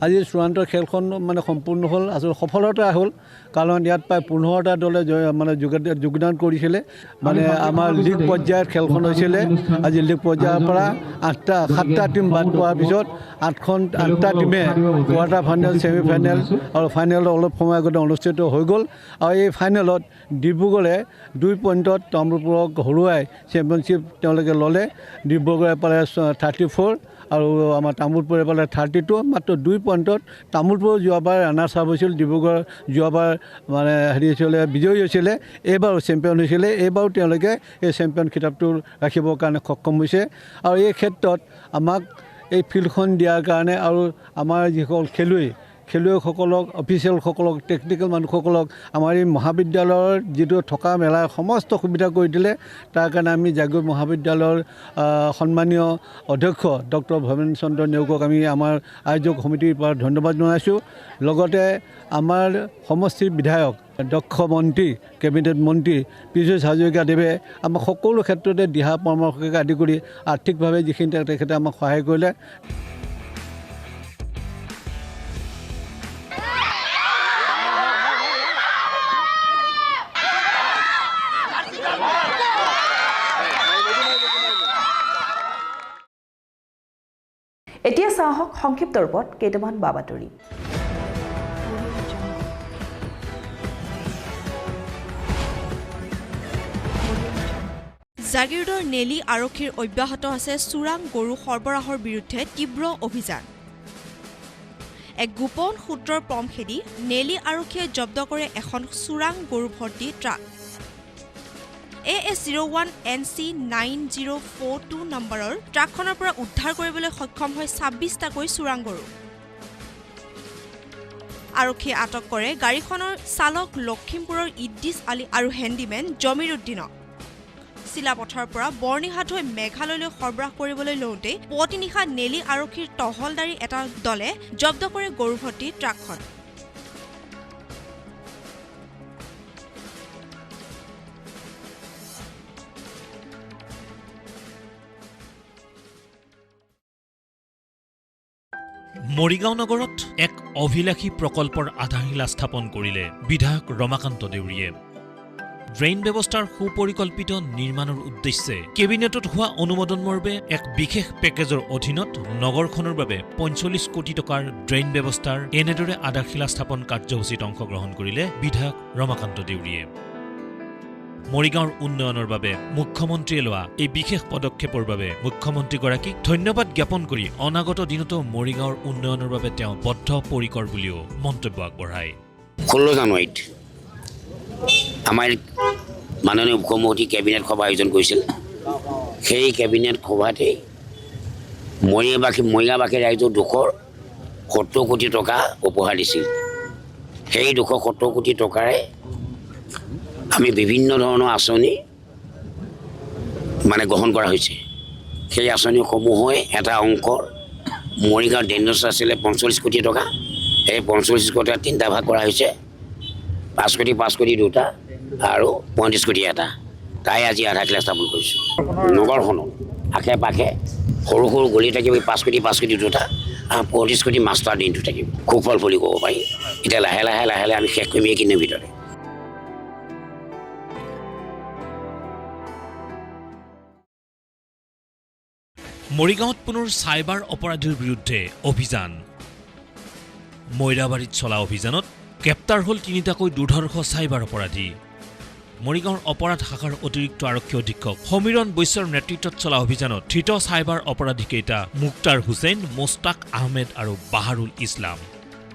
আজি চূড়ান্ত খেলখন মানে সম্পূৰ্ণ হ'ল, আচলতে সফলতা হ'ল, কাৰণ ইয়াত প্ৰায় 15টা দলে মানে যোগদান কৰিছিলে। মানে আমাৰ লীগ পৰ্যায়ত খেলখন হৈছিলে। আজি লীগ পৰ্যায়ৰ পৰা 7টা টীম বাদ পোৱাৰ পিছত 8টা টীমে কোৱাৰ্টাৰ ফাইনেল, ছেমি ফাইনেল আৰু ফাইনেলত অলপ সময় আগতে অনুষ্ঠিত হৈ গ'ল। আৰু এই ফাইনেলত ডিব্ৰুগড়ে 2 পইণ্টত তামোলপুৰক হৰুৱাই চেম্পিয়নশ্বিপ তেওঁলোকে ল'লে। ডিব্ৰুগড়ে পালে 34 আৰু আমাৰ তামোলপুৰে পালে 32, মাত্ৰ 2 পইণ্টত। তামোলপুৰ যোৱাবাৰ ৰানাৰ্ছ আপ হৈছিল, ডিব্ৰুগড় যোৱাবাৰ মানে হৈছিলে, বিজয়ী হৈছিলে, এইবাৰো চেম্পিয়ন হৈছিলে। এইবাৰো তেওঁলোকে এই চেম্পিয়ন খিতাপটো ৰাখিবৰ কাৰণে সক্ষম হৈছে। আৰু এই ক্ষেত্ৰত আমাক এই ফিল্ডখন দিয়াৰ কাৰণে আৰু আমাৰ যিসকল খেলুৱৈসকলক, অফিচিয়েলসকলক, টেকনিকেল মানুহসকলক আমাৰ এই মহাবিদ্যালয়ৰ যিটো থকা মেলাৰ সমস্ত সুবিধা কৰি দিলে, তাৰ কাৰণে আমি জাগীৰোড মহাবিদ্যালয়ৰ সন্মানীয় অধ্যক্ষ ডক্টৰ ভৱেন চন্দ্ৰ নেওগক আমি আমাৰ আয়োজক সমিতিৰ পৰা ধন্যবাদ জনাইছোঁ। লগতে আমাৰ সমষ্টিৰ বিধায়ক, দক্ষ মন্ত্ৰী, কেবিনেট মন্ত্ৰী পীযুষ হাজৰিকাদেৱে আমাক সকলো ক্ষেত্ৰতে দিহা পৰামৰ্শকে আদি কৰি আৰ্থিকভাৱে যিখিনি তেখেতে আমাক সহায় কৰিলে। এতিয়া চাওঁ আহক সংক্ষিপ্ত ৰূপত কেইটামান বাতৰি। জাগিৰোডৰ নেলি আৰক্ষীৰ অব্যাহত আছে চোৰাং গৰু সৰবৰাহৰ বিৰুদ্ধে তীব্ৰ অভিযান। এক গোপন সূত্ৰৰ পম খেদি নেলি আৰক্ষীয়ে জব্দ কৰে এখন চোৰাং গৰু ভৰ্তি ট্ৰাক। AS01 NC 9042 নম্বৰৰ ট্ৰাকখনৰ পৰা উদ্ধাৰ কৰিবলৈ সক্ষম হয় 26টাকৈ চোৰাং গৰু। আৰক্ষীয়ে আটক কৰে গাড়ীখনৰ চালক লখিমপুৰৰ ইদ্দিছ আলী আৰু হেণ্ডিমেন জমিৰ উদ্দিনক। চিলাপথাৰৰ পৰা বৰ্ণিহাট হৈ মেঘালয়লৈ সৰবৰাহ কৰিবলৈ লওঁতে পুৱতি নিশা নেলি আৰক্ষীৰ টহলদাৰী এটা দলে জব্দ কৰে গৰু ভৰ্তি ট্ৰাকখন। মৰিগাঁও নগৰত এক অভিলাষী প্ৰকল্পৰ আধাৰশিলা স্থাপন কৰিলে বিধায়ক ৰমাকান্ত দেউৰীয়ে। ড্ৰেইন ব্যৱস্থাৰ সুপৰিকল্পিত নিৰ্মাণৰ উদ্দেশ্যে কেবিনেটত হোৱা অনুমোদন মৰ্মে এক বিশেষ পেকেজৰ অধীনত নগৰখনৰ বাবে 45 কোটি টকাৰ ড্ৰেইন ব্যৱস্থাৰ এনেদৰে আধাৰশিলা স্থাপন কাৰ্যসূচীত অংশগ্ৰহণ কৰিলে বিধায়ক ৰমাকান্ত দেউৰীয়ে। মৰিগাঁৱৰ উন্নয়নৰ বাবে মুখ্যমন্ত্ৰীয়ে লোৱা এই বিশেষ পদক্ষেপৰ বাবে মুখ্যমন্ত্ৰীগৰাকীক ধন্যবাদ জ্ঞাপন কৰি অনাগত দিনতো মৰিগাঁৱৰ উন্নয়নৰ বাবে তেওঁ বদ্ধপৰিকৰ বুলিও মন্তব্য আগবঢ়ায়। 16 জানুৱাৰীত আমাৰ মাননীয় মুখ্যমন্ত্ৰী কেবিনেট সভা আয়োজন কৰিছিল। সেই কেবিনেট সভাতেই মৰিগাঁওবাসী ৰাইজক 270 কোটি টকা উপহাৰ দিছিল। সেই 270 কোটি টকাৰে আমি বিভিন্ন ধৰণৰ আঁচনি গ্ৰহণ কৰা হৈছে। সেই আঁচনিসমূহে এটা অংকৰ মৰিগাঁও ড্ৰেইনেজ আছিলে 45 কোটি টকা। সেই 45 কোটি 3টা ভাগ কৰা হৈছে, 5 কোটি 2টা আৰু 35 কোটি এটা। তাই আজি আধাৰশিলা স্থাপন কৰিছোঁ। নগৰখনত আশে পাশে সৰু সৰু গলি থাকিব, 5 কোটি 2টা আৰু 35 কোটি মাষ্টাৰ ড্ৰেইনটো থাকিব। খুব ফল বুলি ক'ব পাৰি। এতিয়া লাহে লাহে আমি শেষ কৰিম এইখিনিৰ ভিতৰতে। মৰিগাঁৱত পুনৰ চাইবাৰ অপৰাধীৰ বিৰুদ্ধে অভিযান। মৈৰাবাৰীত চলা অভিযানত গ্ৰেপ্তাৰ হ'ল 3টাকৈ দুৰ্ধৰ্ষ চাইবাৰ অপৰাধী। মৰিগাঁৱৰ অপৰাধ শাখাৰ অতিৰিক্ত আৰক্ষী অধীক্ষক সমীৰণ বৈশ্যৰ নেতৃত্বত চলা অভিযানত ধৃত চাইবাৰ অপৰাধীকেইটা মুক্তাৰ হুছেইন, মোস্তাক আহমেদ আৰু বাহাৰুল ইছলাম।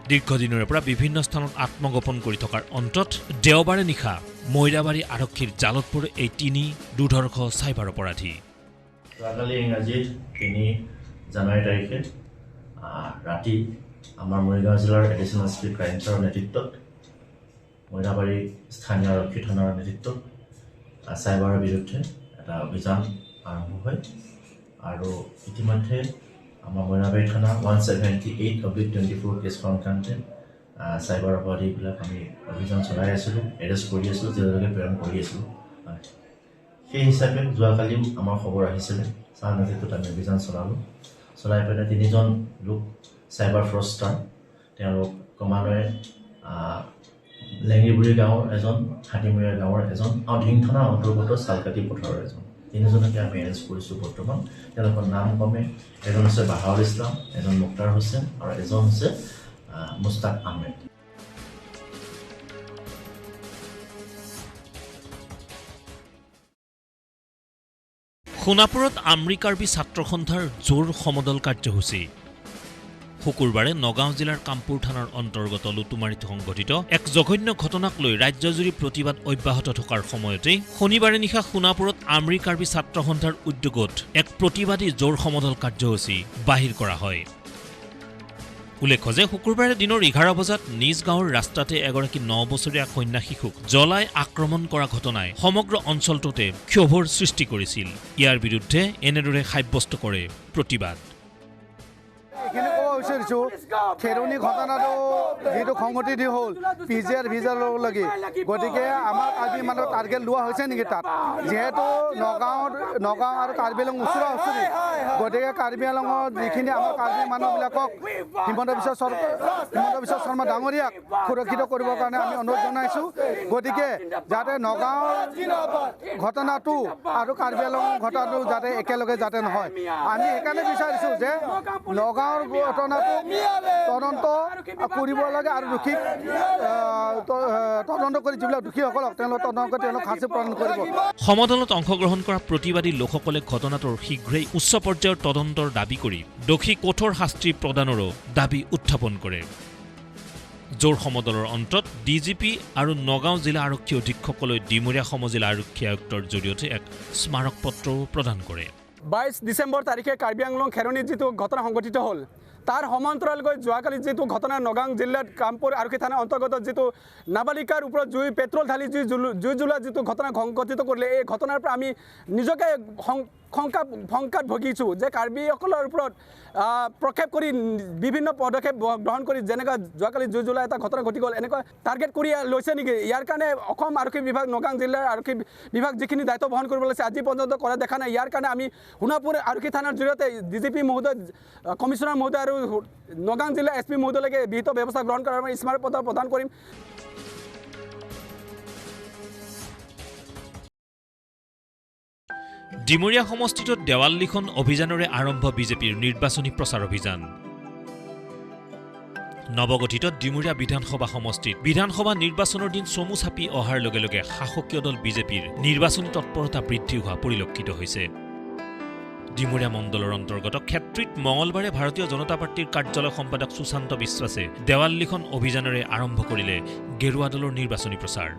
দীৰ্ঘদিনৰে পৰা বিভিন্ন স্থানত আত্মগোপন কৰি থকাৰ অন্তত দেওবাৰে নিশা মৈৰাবাৰী আৰক্ষীৰ জালত পৰে এই 3 দুৰ্ধৰ্ষ চাইবাৰ অপৰাধী। যোৱাকালি ইংৰাজীৰ 3 জানুৱাৰী তাৰিখে ৰাতি আমাৰ মৰিগাঁও জিলাৰ এডিশ্যনেল এছ পি ক্ৰাইমছৰ নেতৃত্বত মৈৰাবাৰী স্থানীয় আৰক্ষী থানাৰ নেতৃত্বত চাইবাৰৰ বিৰুদ্ধে এটা অভিযান আৰম্ভ হয় আৰু ইতিমধ্যে আমাৰ মৈৰাবাৰী থানা 178/24 কেছ সংক্ৰান্তে চাইবাৰ অপৰাধীবিলাক আমি অভিযান চলাই আছিলোঁ, এৰেষ্ট কৰি আছিলোঁ, জেললৈকে প্ৰেৰণ কৰি আছিলোঁ। সেই হিচাপে যোৱাকালিও আমাৰ খবৰ আহিছিলে, ছাৰ নেতৃত্বত আমি অভিযান চলালোঁ। চলাই পেলাই 3জন লোক চাইবাৰ ফ্ৰষ্টাৰ তেওঁলোক ক্ৰমান্বয়ে লেঙিৰিবুৰি গাঁৱৰ এজন, হাতীমূৰীয়া গাঁৱৰ এজন আৰু ঢিং থানাৰ অন্তৰ্গত চালকাটি পথাৰৰ এজন, তিনিজনকে আমি এৰেষ্ট কৰিছোঁ বৰ্তমান। তেওঁলোকৰ নাম ক্ৰমে এজন হৈছে বাহাউল ইছলাম, এজন মুক্তাৰ হুছেইন আৰু এজন হৈছে মুস্তাক আহমেদ। সোণাপুৰত আমৰি কাৰ্বি ছাত্ৰ সন্থাৰ জোৰ সমদল কাৰ্যসূচী। শুকুৰবাৰে নগাঁও জিলাৰ কামপুৰ থানাৰ অন্তৰ্গত লুটুমাৰীত সংঘটিত এক জঘন্য ঘটনাক লৈ ৰাজ্যজুৰি প্ৰতিবাদ অব্যাহত থকাৰ সময়তে শনিবাৰে নিশা সোণাপুৰত আমৰি কাৰ্বি ছাত্ৰ সন্থাৰ উদ্যোগত এক প্ৰতিবাদী জোৰ সমদল কাৰ্যসূচী বাহিৰ কৰা হয়। উল্লেখ্য যে শুকুৰবাৰে দিনৰ 11 বজাত নিজ গাঁৱৰ ৰাস্তাতে এগৰাকী 9 বছৰীয়া কন্যা শিশুক জ্বলাই আক্ৰমণ কৰা ঘটনাই সমগ্ৰ অঞ্চলটোতে ক্ষোভৰ সৃষ্টি কৰিছিল। ইয়াৰ বিৰুদ্ধে এনেদৰে সাব্যস্ত কৰে প্ৰতিবাদ। এইখিনি ক'ব বিচাৰিছোঁ, খেৰনি ঘটনাটো যিটো সংঘটিত হ'ল পিজিআৰ ভিজাৰ ল'ব লাগে, গতিকে আমাৰ কাৰ্বি মানুহ টাৰ্গেট লোৱা হৈছে নেকি তাত? যিহেতু নগাঁও আৰু কাৰ্বি আংলং ওচৰা ওচৰি, গতিকে কাৰ্বি আংলঙৰ যিখিনি আমাৰ কাৰ্বি মানুহবিলাকক হিমন্ত বিশ্ব শৰ্মা ডাঙৰীয়াক সুৰক্ষিত কৰিবৰ কাৰণে আমি অনুৰোধ জনাইছোঁ। গতিকে যাতে নগাঁৱৰ ঘটনাটো আৰু কাৰ্বি আংলঙৰ ঘটনাটো যাতে একেলগে যাতে নহয়, আমি সেইকাৰণে বিচাৰিছোঁ যে নগাঁৱৰ ঘটনাটো তদন্ত কৰিব লাগে আৰু দোষীক তদন্ত কৰি যিবিলাক দোষীসকলক তেওঁলোক তদন্ত কৰি তেওঁলোক শাস্তি প্ৰদান কৰিব। সমদলত অংশগ্ৰহণ কৰা প্ৰতিবাদী লোকসকলে ঘটনাটোৰ শীঘ্ৰেই উচ্চ পৰ্যায়ৰ তদন্তৰ দাবী কৰি দোষী কঠোৰ শাস্তি প্ৰদানৰো দাবী উত্থাপন কৰে। জোৰ সমদলৰ অন্তত ডিজিপি আৰু নগাঁও জিলা আৰক্ষী অধীক্ষকলৈ ডিমৰীয়া সমজিলা আৰক্ষী আয়ুক্তৰ জৰিয়তে এক স্মাৰক পত্ৰও প্ৰদান কৰে। 22 ডিচেম্বৰ তাৰিখে কাৰ্বি আংলং খেৰনিত যিটো ঘটনা সংঘটিত হ'ল, তাৰ সমান্তৰালকৈ যোৱাকালি যিটো ঘটনা নগাঁও জিলাত কামপুৰ আৰক্ষী থানাৰ অন্তৰ্গত যিটো নাবালিকাৰ ওপৰত পেট্ৰল ঢালি জুই জ্বলোৱা যিটো ঘটনা সংঘটিত কৰিলে, এই ঘটনাৰ পৰা আমি নিজকে শংকাত ভুগিছোঁ যে কাৰ্বিসকলৰ ওপৰত প্ৰক্ষেপ কৰি বিভিন্ন পদক্ষেপ গ্ৰহণ কৰি যেনেকৈ যোৱাকালি জুই জ্বলোৱা এটা ঘটনা ঘটি গ'ল, এনেকুৱা টাৰ্গেট কৰি লৈছে নেকি? ইয়াৰ কাৰণে অসম আৰক্ষী বিভাগ, নগাঁও জিলাৰ আৰক্ষী বিভাগ যিখিনি দায়িত্ব বহন কৰিব লাগিছে আজি পৰ্যন্ত কৰা দেখা নাই। ইয়াৰ কাৰণে আমি সোণাপুৰ আৰক্ষী থানাৰ জৰিয়তে ডিজিপি মহোদয়, কমিশ্যনাৰ মহোদয় আৰু নগাঁও জিলা SP মহোদয়লৈকে বিহিত ব্যৱস্থা গ্ৰহণ কৰাৰ বাবে স্মাৰক পত্ৰ প্ৰদান কৰিম। ডিমৰীয়া সমষ্টিটোত দেৱাল লিখন অভিযানৰে আৰম্ভ বিজেপিৰ নিৰ্বাচনী প্ৰচাৰ অভিযান। নৱগঠিত ডিমৰীয়া বিধানসভা সমষ্টিত বিধানসভা নিৰ্বাচনৰ দিন চমু চাপি অহাৰ লগে লগে শাসকীয় দল বিজেপিৰ নিৰ্বাচনী তৎপৰতা বৃদ্ধি হোৱা পৰিলক্ষিত হৈছে। ডিমৰীয়া মণ্ডলৰ অন্তৰ্গত ক্ষেত্ৰীত মঙলবাৰে ভাৰতীয় জনতা পাৰ্টীৰ কাৰ্যালয় সম্পাদক সুশান্ত বিশ্বাসে দেৱাল লিখন অভিযানেৰে আৰম্ভ কৰিলে গেৰুৱা দলৰ নিৰ্বাচনী প্ৰচাৰ।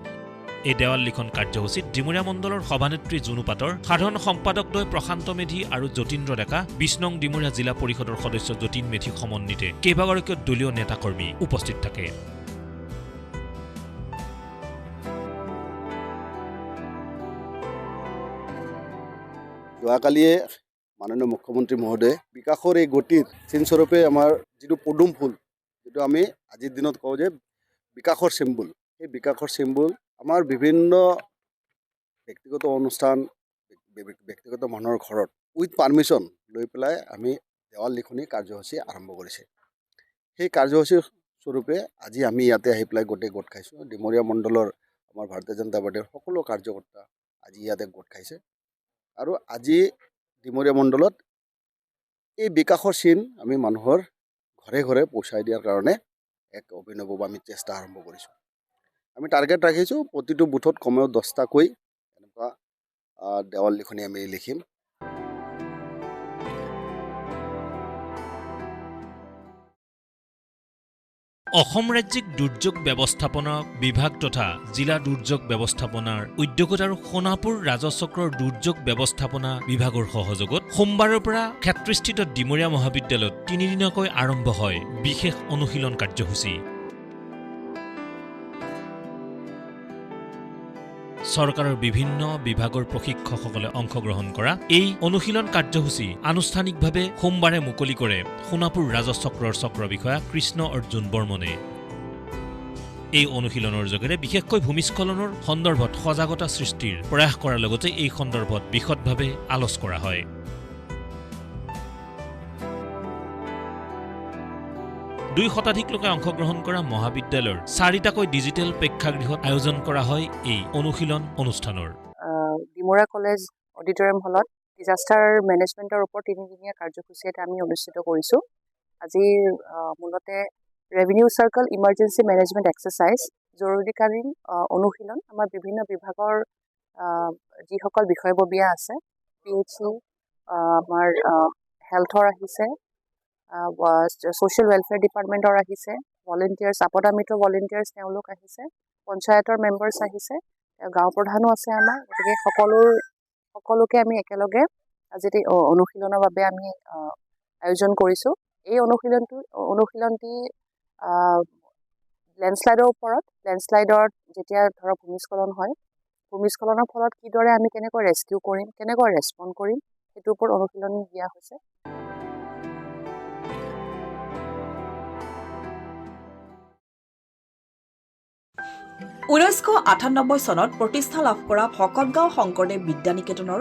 এই দেৱাল লিখন কাৰ্যসূচীত ডিমৰীয়া মণ্ডলৰ সভানেত্ৰী জুনু পাটৰ, সাধাৰণ সম্পাদকদ্বয় প্ৰশান্ত মেধি আৰু যতীন্দ্ৰ ডেকা, 20 নং ডিমৰীয়া জিলা পৰিষদৰ সদস্য যতীন মেধি সমন্বিতে কেইবাগৰাকীও দলীয় নেতাকৰ্মী উপস্থিত থাকে। যোৱাকালিয়ে মাননীয় মুখ্যমন্ত্ৰী মহোদয়ে বিকাশৰ এই গতিৰ চিনস্বৰূপে আমাৰ যিটো পদুম ফুল, যিটো আমি আজিৰ দিনত কওঁ যে বিকাশৰ চিম্বল, সেই বিকাশৰ চিম্বল আমাৰ বিভিন্ন ব্যক্তিগত অনুষ্ঠান, ব্যক্তিগত মানুহৰ ঘৰত উইথ পাৰ্মিশ্যন লৈ পেলাই আমি দেৱাল লিখনি কাৰ্যসূচী আৰম্ভ কৰিছে। সেই কাৰ্যসূচী স্বৰূপে আজি আমি ইয়াতে আহি পেলাই গোট খাইছোঁ। ডিমৰীয়া মণ্ডলৰ আমাৰ ভাৰতীয় জনতা পাৰ্টীৰ সকলো কাৰ্যকৰ্তা আজি ইয়াতে গোট খাইছে আৰু আজি ডিমৰীয়া মণ্ডলত এই বিকাশৰ চিন আমি মানুহৰ ঘৰে ঘৰে পहुঁচাই দিয়াৰ কাৰণে এক অভিনৱ আমি চেষ্টা আৰম্ভ কৰিছোঁ। আমি টাৰ্গেট ৰাখিছোঁ প্ৰতিটো বুথত কমেও 10টাকৈ এনেকুৱা দেৱাল লিখনি আমি লিখিম। অসম ৰাজ্যিক দুৰ্যোগ ব্যৱস্থাপনা বিভাগ তথা জিলা দুৰ্যোগ ব্যৱস্থাপনাৰ উদ্যোগত আৰু সোণাপুৰ ৰাজচক্ৰৰ দুৰ্যোগ ব্যৱস্থাপনা বিভাগৰ সহযোগত সোমবাৰৰ পৰা ক্ষেত্ৰস্থিত ডিমৰীয়া মহাবিদ্যালয়ত 3 দিনকৈ আৰম্ভ হয় বিশেষ অনুশীলন কাৰ্যসূচী। চৰকাৰৰ বিভিন্ন বিভাগৰ প্ৰশিক্ষকসকলে অংশগ্ৰহণ কৰা এই অনুশীলন কাৰ্যসূচী আনুষ্ঠানিকভাৱে সোমবাৰে মুকলি কৰে সোণাপুৰ ৰাজচক্ৰৰ চক্ৰ বিষয়া কৃষ্ণ অৰ্জুন বৰ্মনে। এই অনুশীলনৰ যোগেৰে বিশেষকৈ ভূমিস্খলনৰ সন্দৰ্ভত সজাগতা সৃষ্টিৰ প্ৰয়াস কৰাৰ লগতে এই সন্দৰ্ভত বিশদভাৱে আলোচনা কৰা হয়। 2 শতাধিক লোকে অংশগ্ৰহণ কৰা মহাবিদ্যালয়ৰ 4টাকৈ ডিজিটেল প্ৰেক্ষাগৃহত আয়োজন কৰা হয় এই অনুশীলন অনুষ্ঠানৰ। ডিমৰা কলেজ অডিটৰিয়াম হলত ডিজাষ্টাৰ মেনেজমেণ্টৰ ওপৰত 3দিনীয়া কাৰ্যসূচী এটা আমি অনুষ্ঠিত কৰিছোঁ। আজি মূলতে revenue circle emergency management exercise জৰুৰীকালীন অনুশীলন আমাৰ বিভিন্ন বিভাগৰ যিসকল বিষয়ববীয়া আছে PHC আমাৰ হেল্থৰ আহিছে, ছ'চিয়েল ৱেলফেয়াৰ ডিপাৰ্টমেণ্টৰ আহিছে, ভলেণ্টিয়াৰ্ছ আপদা মিত্ৰ ভলেণ্টিয়াৰ্ছ তেওঁলোক আহিছে, পঞ্চায়তৰ মেম্বাৰ্ছ আহিছে, গাঁও প্ৰধানো আছে আমাৰ। গতিকে সকলোকে আমি একেলগে আজি অনুশীলনৰ বাবে আমি আয়োজন কৰিছোঁ। এই অনুশীলনটি লেণ্ডশ্লাইডৰ ওপৰত, লেণ্ডশ্লাইডত যেতিয়া ধৰক ভূমিস্খলন হয়, ভূমিস্খলনৰ ফলত কিদৰে আমি কেনেকৈ ৰেস্কিউ কৰিম, কেনেকৈ ৰেছপণ্ড কৰিম, সেইটোৰ ওপৰত অনুশীলন দিয়া হৈছে। (1998) চনত প্ৰতিষ্ঠা লাভ কৰা ভকতগাঁও শংকৰদেৱ বিদ্যানিকেতনৰ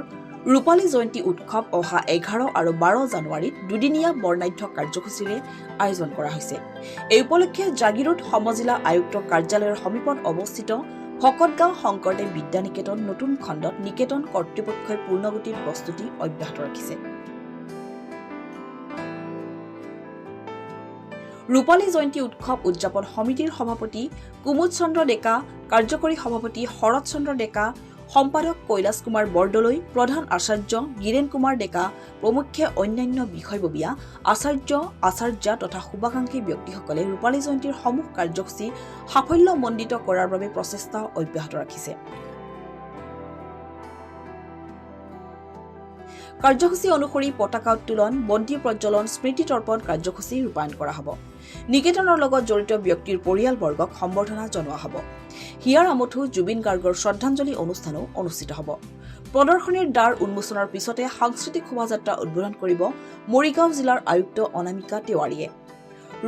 ৰূপালী জয়ন্তী উৎসৱ অহা 11 আৰু 12 জানুৱাৰীত দুদিনীয়া বৰ্ণাঢ্য কাৰ্যসূচীৰে আয়োজন কৰা হৈছে। এই উপলক্ষে জাগিৰোড সমজিলা আয়ুক্ত কাৰ্যালয়ৰ সমীপত অৱস্থিত ভকতগাঁও শংকৰদেৱ বিদ্যানিকেতন নতুন খণ্ডত নিকেতন কৰ্তৃপক্ষই পূৰ্ণগতিত প্ৰস্তুতি অব্যাহত ৰাখিছে। ৰূপালী জয়ন্তী উৎসৱ উদযাপন সমিতিৰ সভাপতি কুমুদ চন্দ্ৰ ডেকা, কাৰ্যকৰী সভাপতি শৰৎ চন্দ্ৰ ডেকা, সম্পাদক কৈলাশ কুমাৰ বৰদলৈ, প্ৰধান আচাৰ্য গিৰেন কুমাৰ ডেকা প্ৰমুখ্যে অন্যান্য বিষয়ববীয়া আচাৰ্য তথা শুভাকাংক্ষী ব্যক্তিসকলে ৰূপালী জয়ন্তীৰ সমূহ কাৰ্যসূচী সাফল্যমণ্ডিত কৰাৰ বাবে প্ৰচেষ্টা অব্যাহত ৰাখিছে। কাৰ্যসূচী অনুসৰি পতাকা উত্তোলন, বন্তি প্ৰজ্বলন, স্মৃতি তৰ্পণ কাৰ্যসূচী ৰূপায়ণ কৰা হ'ব। নিকেতনৰ লগত জড়িত ব্যক্তিৰ পৰিয়ালবৰ্গক সম্বৰ্ধনা জনোৱা হ'ব। হিয়াৰ আমঠু জুবিন গাৰ্গৰ শ্ৰদ্ধাঞ্জলি অনুষ্ঠানো অনুষ্ঠিত হ'ব। প্ৰদৰ্শনীৰ দ্বাৰ উন্মোচনৰ পিছতে সাংস্কৃতিক শোভাযাত্ৰা উদ্বোধন কৰিব মৰিগাঁও জিলাৰ আয়ুক্ত অনামিকা তিৱাৰীয়ে।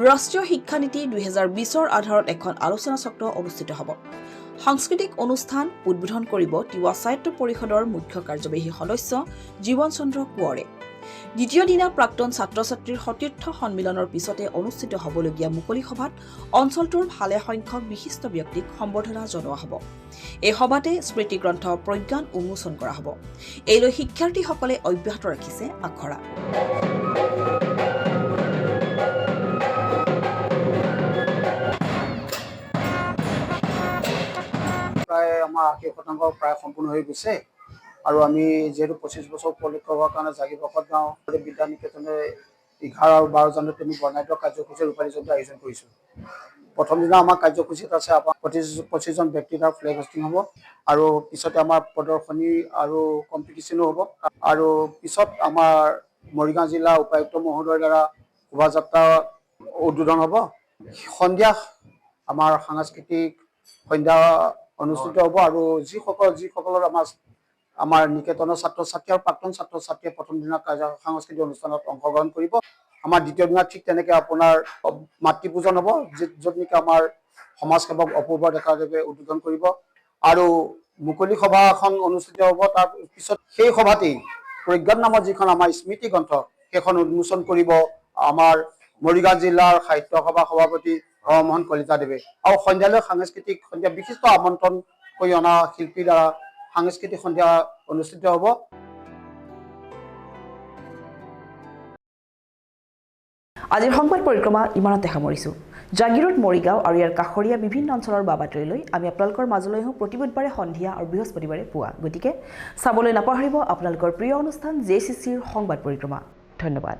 ৰাষ্ট্ৰীয় শিক্ষানীতি 2020ৰ আধাৰত এখন আলোচনা চক্ৰ অনুষ্ঠিত হ'ব। সাংস্কৃতিক অনুষ্ঠান উদ্বোধন কৰিব তিৱা সাহিত্য পৰিষদৰ মুখ্য কাৰ্যবাহী সদস্য জীৱন চন্দ্ৰ কোঁৱৰে। দ্বিতীয় দিনা প্ৰাক্তন ছাত্ৰ ছাত্ৰীৰ সতীৰ্থ সন্মিলনৰ পিছতে অনুষ্ঠিত হ'বলগীয়া মুকলি সভাত অঞ্চলটোৰ ভালে সংখ্যক বিশিষ্ট ব্যক্তিক সম্বৰ্ধনা জনোৱা হ'ব। এই সভাতে স্মৃতিগ্ৰন্থ প্ৰজ্ঞান উন্মোচন কৰা হ'ব। এই লৈ শিক্ষাৰ্থীসকলে অব্যাহত ৰাখিছে আখৰা। প্ৰায় আমাৰ 80% প্ৰায় সম্পূৰ্ণ হৈ গৈছে আৰু আমি যিহেতু 25 বছৰ উপলক্ষ হোৱাৰ কাৰণে জাগি ভকতগাঁও বিদ্যানিকেতনে 11 আৰু 12 জানুৱাৰীত আমি বৰ্ণাঢ্য কাৰ্যসূচী ৰূপালী জয়ন্তী আয়োজন কৰিছোঁ। প্ৰথম দিনা আমাৰ কাৰ্যসূচীত আছে আমাৰ 25জন ব্যক্তিৰ দ্বাৰা ফ্লেগ হোষ্টিং হ'ব আৰু পিছতে আমাৰ প্ৰদৰ্শনী আৰু কম্পিটিশ্যনো হ'ব আৰু পিছত আমাৰ মৰিগাঁও জিলা উপায়ুক্ত মহোদয়ৰ দ্বাৰা শোভাযাত্ৰা উদ্বোধন হ'ব। সন্ধিয়া আমাৰ সাংস্কৃতিক সন্ধ্যা অনুষ্ঠিত হ'ব আৰু যিসকলৰ আমাৰ নিকেতনৰ ছাত্ৰ ছাত্ৰী আৰু প্ৰাক্তন ছাত্ৰ ছাত্ৰীয়ে প্ৰথম দিনা সাংস্কৃতিক অনুষ্ঠানত অংশগ্ৰহণ কৰিব। আমাৰ দ্বিতীয় দিনা ঠিক তেনেকৈ আপোনাৰ মাতৃ পূজন হ'ব, য'ত নেকি আমাৰ সমাজসেৱক অপূৰ্ব ডেকাদেৱে উদ্বোধন কৰিব আৰু মুকলি সভা এখন অনুষ্ঠিত হ'ব। তাৰ পিছত সেই সভাতেই প্ৰজ্ঞান নামৰ যিখন আমাৰ স্মৃতি গ্ৰন্থ সেইখন উন্মোচন কৰিব আমাৰ মৰিগাঁও জিলাৰ সাহিত্য সভা সভাপতি ৰমোহন কলিতাদেৱে আৰু সন্ধিয়ালৈ সাংস্কৃতিক সন্ধিয়া বিশিষ্ট আমন্ত্ৰণ কৰি অনা শিল্পীৰ দ্বাৰা সাংস্কৃতিক সন্ধিয়া অনুষ্ঠিত হ'ব। আজিৰ সংবাদ পৰিক্ৰমা ইমানতে সামৰিছোঁ। জাগিৰোড, মৰিগাঁও আৰু ইয়াৰ কাষৰীয়া বিভিন্ন অঞ্চলৰ বাতৰিলৈ আমি আপোনালোকৰ মাজলৈ আহোঁ প্ৰতি বুধবাৰে সন্ধিয়া আৰু বৃহস্পতিবাৰে পুৱা। গতিকে চাবলৈ নাপাহৰিব আপোনালোকৰ প্ৰিয় অনুষ্ঠান JCCৰ সংবাদ পৰিক্ৰমা। ধন্যবাদ।